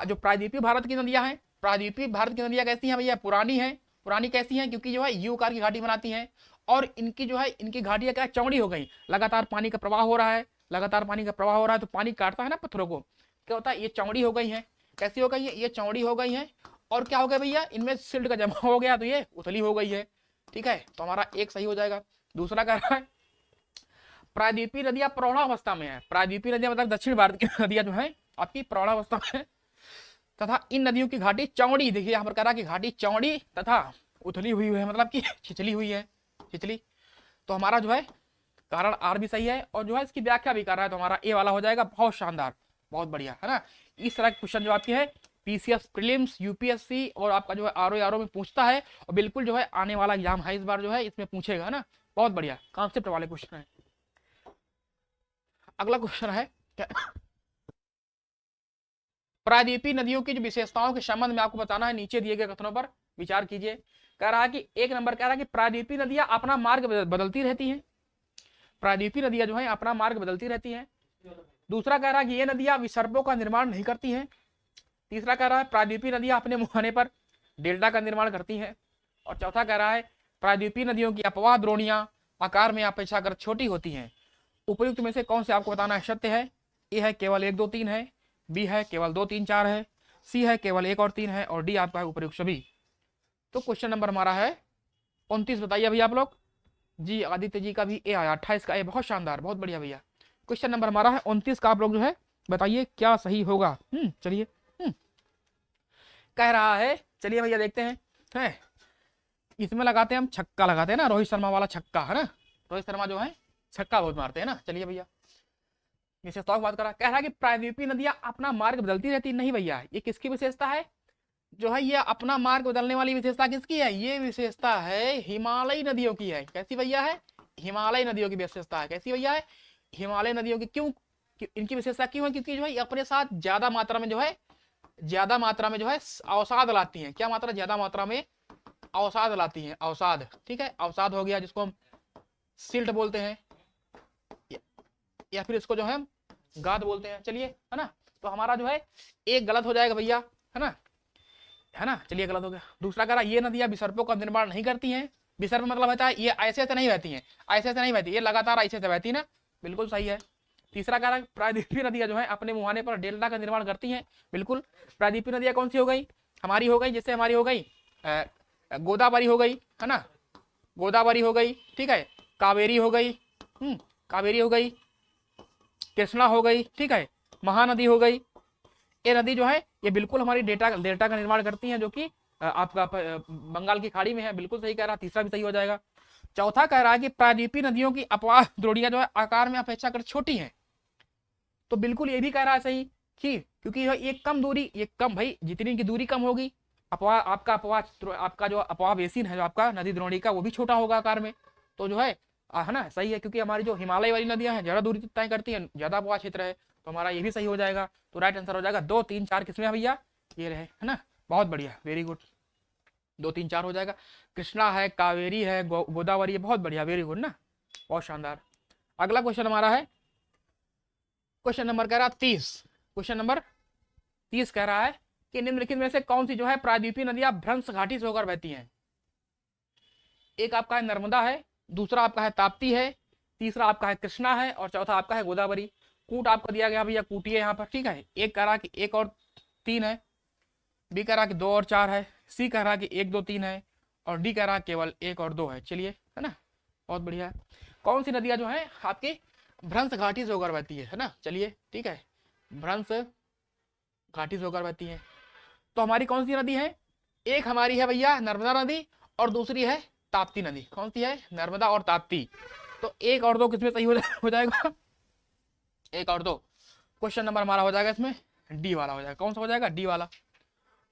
जो प्रायद्वीपीय भारत की नदियां हैं, प्रायद्वीपीय भारत की नदियां कैसी हैं भैया? पुरानी है। पुरानी कैसी हैं? क्योंकि जो है यू आकार की घाटी बनाती हैं, और इनकी जो है इनकी घाटियां क्या चौड़ी हो गई, लगातार पानी का प्रवाह हो रहा है, लगातार पानी का प्रवाह हो रहा है, तो पानी काटता है ना पत्थरों को, क्या होता है, ये चौड़ी हो गई है। कैसी हो गई है? ये चौड़ी हो गई है। और क्या हो गया भैया? इनमें सिल्ट का जमा हो गया, तो ये उथली हो गई है, ठीक है। तो हमारा एक सही हो जाएगा। दूसरा कह रहा है प्रायद्वीपीय नदियां प्रौढ़ावस्था में है। प्रायद्वीपीय नदियां मतलब दक्षिण भारत की नदियां जो है आपकी प्रौढ़ावस्था में है, तथा इन नदियों की घाटी चौड़ी, देखिए यहाँ पर कह रहा है कि घाटी चौड़ी तथा उथली हुई है, मतलब कि छिछली हुई है, छिछली। तो हमारा जो है कारण आर भी सही है, और जो है इसकी व्याख्या भी कर रहा है, तो हमारा ए वाला हो जाएगा। बहुत शानदार, बहुत बढ़िया, है ना। इस तरह के क्वेश्चन जो आपके है पीसीएस प्रीलिम्स, यूपीएससी और आपका जो है आरओ में पूछता है, और बिल्कुल जो है आने वाला एग्जाम है इस बार जो है इसमें पूछेगा ना। बहुत बढ़िया कॉन्सेप्ट वाले क्वेश्चन है। अगला क्वेश्चन है प्रायद्वीपीय नदियों की जो विशेषताओं के संबंध में आपको बताना है, नीचे दिए गए कथनों पर विचार कीजिए। कह रहा है कि एक नंबर कह रहा है कि प्रायद्वीपीय नदियां अपना मार्ग बदलती रहती हैं। प्रायद्वीपीय नदियां जो है अपना मार्ग बदलती रहती हैं। दूसरा कह रहा है कि ये नदियां विसर्पों का निर्माण नहीं करती हैं। तीसरा कह रहा है प्रायद्वीपीय नदियां अपने मुहाने पर डेल्टा का निर्माण करती हैं। और चौथा कह रहा है प्रायद्वीपीय नदियों की अपवाह द्रोणियां आकार में अपेक्षाकृत छोटी होती हैं। उपयुक्त में से कौन से आपको बताना है सत्य है? ए है केवल 1 2 3 है, बी है केवल 2 3 4 है, सी है केवल 1 और 3 है, और डी आपका है उपयुक्त सभी। तो क्वेश्चन नंबर हमारा है 29। बताइए भैया आप लोग। जी आदित्य जी का भी ए आया, 28 का ए, बहुत शानदार, बहुत बढ़िया भैया। क्वेश्चन नंबर हमारा है 29 का, आप लोग जो है बताइए क्या सही होगा। चलिए कह रहा है, चलिए भैया देखते हैं। इसमें लगाते हैं हम छक्का, लगाते हैं ना, रोहित शर्मा वाला छक्का है ना। रोहित शर्मा जो है छक्का बहुत मारते हैं ना। चलिए भैया विशेषताओं की बात करा, कह रहा है कि प्रायद्वीपीय नदियां अपना मार्ग बदलती रहती। नहीं भैया, ये किसकी विशेषता है जो है, ये अपना मार्ग बदलने वाली विशेषता किसकी है? ये विशेषता है हिमालयी नदियों की है। कैसी भैया है? हिमालयी नदियों की विशेषता है। कैसी भैया है? हिमालय नदियों की। क्यों इनकी विशेषता क्यों है? क्योंकि जो है अपने साथ ज्यादा मात्रा में जो है अवसाद लाती हैं। क्या मात्रा? ज्यादा मात्रा में अवसाद लाती हैं। अवसाद, ठीक है, अवसाद हो गया जिसको हम सिल्ट बोलते हैं, या फिर इसको जो है हम गाद बोलते हैं। चलिए है ना, तो हमारा जो है एक गलत हो जाएगा भैया, है ना। चलिए गलत हो गया। दूसरा कह रहा ये नदियां विसर्पों का निर्माण नहीं करती हैं। विसर्प मतलब होता है ये ऐसे ऐसे नहीं बहती हैं, ऐसे ऐसे नहीं बहती, ये लगातार ऐसे ऐसे बहती ना। बिल्कुल सही है। तीसरा कह रहा है प्रायद्वीपीय नदियां जो है अपने मुहाने पर डेल्टा का निर्माण करती हैं। बिल्कुल। प्रायद्वीपीय नदियां कौन सी हो गई? हमारी हो गई, जैसे हमारी हो गई गोदावरी हो गई, है ना, गोदावरी हो गई, ठीक है, कावेरी हो गई, कावेरी हो गई, कृष्णा हो गई, ठीक है, महानदी हो गई। ये नदी जो है ये बिल्कुल हमारी डेल्टा का निर्माण करती हैं, जो कि आपका बंगाल की खाड़ी में है। बिल्कुल सही कह रहा, तीसरा भी सही हो जाएगा। चौथा कह रहा है कि प्रायद्वीपीय नदियों की अपवाह द्रोणियां जो है आकार में अपेक्षाकृत छोटी हैं। तो बिल्कुल ये भी कह रहा है सही, क्योंकि ये कम दूरी, ये कम भाई, जितनी इनकी दूरी कम होगी, आपका जो अपवाह बेसिन है जो आपका नदी द्रोणी का, वो भी छोटा होगा आकार में। तो जो है ना सही है, क्योंकि हमारी जो हिमालय वाली नदियां हैं ज्यादा दूरी तय करती हैं, ज्यादा अपवाह क्षेत्र है, तो हमारा ये भी सही हो जाएगा। तो राइट आंसर हो जाएगा 2 3 4 किसमें भैया? ये रहे, है ना। बहुत बढ़िया, वेरी गुड। 2 3 4 हो जाएगा। कृष्णा है, कावेरी है, गोदावरी है, बहुत बढ़िया, वेरी गुड ना, बहुत शानदार। अगला क्वेश्चन हमारा है क्वेश्चन नंबर कह रहा 30। क्वेश्चन नंबर 30 कह रहा है कि निम्नलिखित में से कौन सी जो है प्रायद्वीपीय नदियां भ्रंश घाटी से होकर बहती हैं? एक आपका है नर्मदा है, दूसरा आपका है ताप्ती है, तीसरा आपका है कृष्णा है, और चौथा आपका है गोदावरी। कूट आपको दिया गया भैया, कूटी है यहाँ पर, ठीक है। एक कह रहा कि 1 और 3 है, बी कह रहा कि 2 और 4 है, सी कह रहा कि 1 2 3 है, और डी कह रहा केवल 1 और 2 है। चलिए, है ना, बहुत बढ़िया। कौन सी नदियां जो है आपकी भ्रंश घाटी से होकर बहती है ना? चलिए ठीक है, भ्रंश घाटी से होकर बहती है। तो हमारी कौन सी नदी है? एक हमारी है भैया नर्मदा नदी, और दूसरी है ताप्ती नदी। कौन सी है? नर्मदा और ताप्ती। तो 1 और 2 किसमें सही हो जाएगा? 1 और 2। क्वेश्चन नंबर हमारा हो जाएगा इसमें डी वाला हो जाएगा। कौन सा हो जाएगा? डी वाला।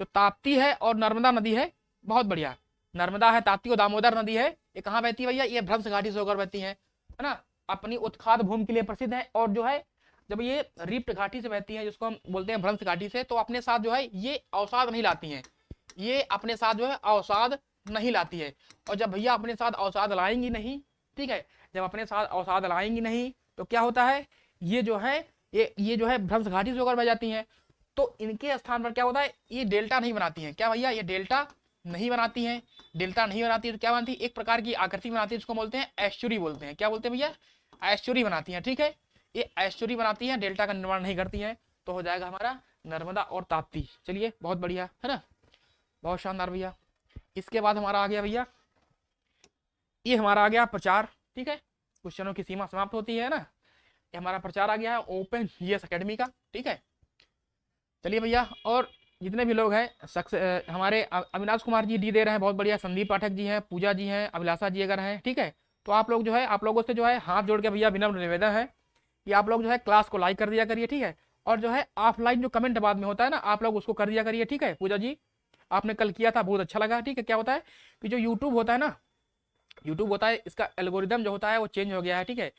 तो ताप्ती है और नर्मदा नदी है, बहुत बढ़िया। नर्मदा है, ताप्ती और दामोदर नदी है, ये कहाँ बहती है भैया? ये भ्रंश घाटी से होकर बहती है ना। अपनी उत्खाद भूमि के लिए प्रसिद्ध है, और जो है जब ये रिफ्ट घाटी से बहती है, जिसको हम बोलते हैं भ्रंश घाटी से, तो अपने साथ जो है ये अवसाद नहीं लाती हैं, ये अपने साथ जो है अवसाद नहीं लाती है। और जब भैया अपने साथ अवसाद लाएंगी नहीं, ठीक है, जब अपने साथ अवसाद लाएंगी नहीं तो क्या होता है, ये जो है ये जो है भ्रंश घाटी से होकर बह जाती हैं। तो इनके स्थान पर क्या होता है, ये डेल्टा नहीं बनाती हैं। क्या भैया? ये डेल्टा नहीं बनाती हैं। डेल्टा नहीं बनाती है तो क्या बनाती है? एक प्रकार की आकृति बनाती है, जिसको बोलते हैं एस्चुरी बोलते हैं। क्या बोलते हैं भैया? एस्चुरी बनाती हैं, ठीक है। ये एस्चुरी बनाती हैं, डेल्टा का निर्माण नहीं करती हैं। तो हो जाएगा हमारा नर्मदा और ताप्ती। चलिए बहुत बढ़िया, है ना, बहुत शानदार भैया। इसके बाद हमारा आ गया भैया, ये हमारा आ गया प्रचार, ठीक है। क्वेश्चनों की सीमा समाप्त होती है ना, ये हमारा प्रचार आ गया है ओपन जीएस एकेडमी का, ठीक है। चलिए भैया, और जितने भी लोग हैं हमारे अविनाश कुमार जी डी दे रहे हैं, बहुत बढ़िया। संदीप पाठक जी हैं, पूजा जी हैं, अभिलाषा जी अगर हैं, ठीक है। तो आप लोग जो है, आप लोगों से जो है हाथ जोड़ के भैया विनम्र निवेदन है कि आप लोग जो है क्लास को लाइक कर दिया करिए, ठीक है। और जो है ऑफलाइन जो कमेंट बाद में होता है ना, आप लोग उसको कर दिया करिए, ठीक है। पूजा जी आपने कल किया था, बहुत अच्छा लगा, ठीक है। क्या होता है कि जो यूट्यूब होता है ना, यूट्यूब होता है, इसका एल्गोरिदम जो होता है वो चेंज हो गया है, ठीक है।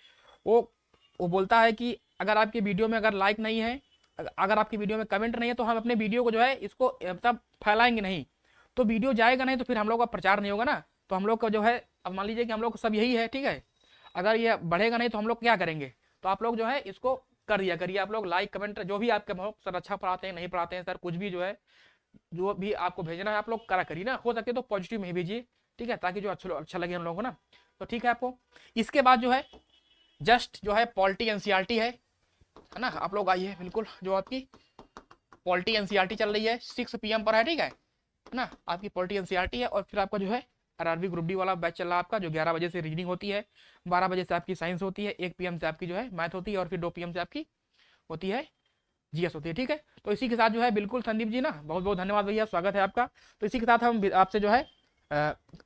वो वो बोलता है कि अगर आपकी वीडियो में अगर लाइक नहीं है, अगर आपकी वीडियो में कमेंट नहीं है, तो हम अपने वीडियो को जो है इसको मतलब फैलाएंगे नहीं, तो वीडियो जाएगा नहीं, तो फिर हम लोग का प्रचार नहीं होगा ना। तो हम लोग का जो है, अब मान लीजिए कि हम लोग को सब यही है, ठीक है। अगर ये बढ़ेगा नहीं तो हम लोग क्या करेंगे। तो आप लोग जो है इसको कर दिया करिए, आप लोग लाइक कमेंट जो भी आपके सर अच्छा पढ़ाते हैं नहीं पढ़ाते हैं सर, कुछ भी जो है जो भी आपको भेजना है आप लोग करा करिए ना, हो सके तो पॉजिटिव में ही भेजिए, ठीक है, ताकि जो अच्छा लगे हम लोगों को ना। तो ठीक है आपको। इसके बाद जो है जस्ट जो है पॉलिटी एनसीईआरटी है ना, आप लोग आइए बिल्कुल। जो आपकी पॉलिटी एनसीईआरटी चल रही है 6 PM पर है, ठीक है ना। आपकी पॉलिटी एनसीईआरटी है, और फिर आपका जो है आरआरबी ग्रुप डी वाला बैच चल रहा है आपका, जो 11 बजे से रीजनिंग होती है, 12 बजे से आपकी साइंस होती है, 1 PM से आपकी जो है मैथ होती है, और फिर 2 PM से आपकी होती है जीएस होती है, ठीक है। तो इसी के साथ जो है बिल्कुल संदीप जी ना, बहुत बहुत धन्यवाद भैया, स्वागत है आपका। तो इसी के साथ हम आपसे जो है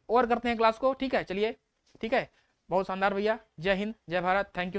और करते हैं क्लास को, ठीक है। चलिए ठीक है, बहुत शानदार भैया, जय हिंद जय भारत, थैंक यू।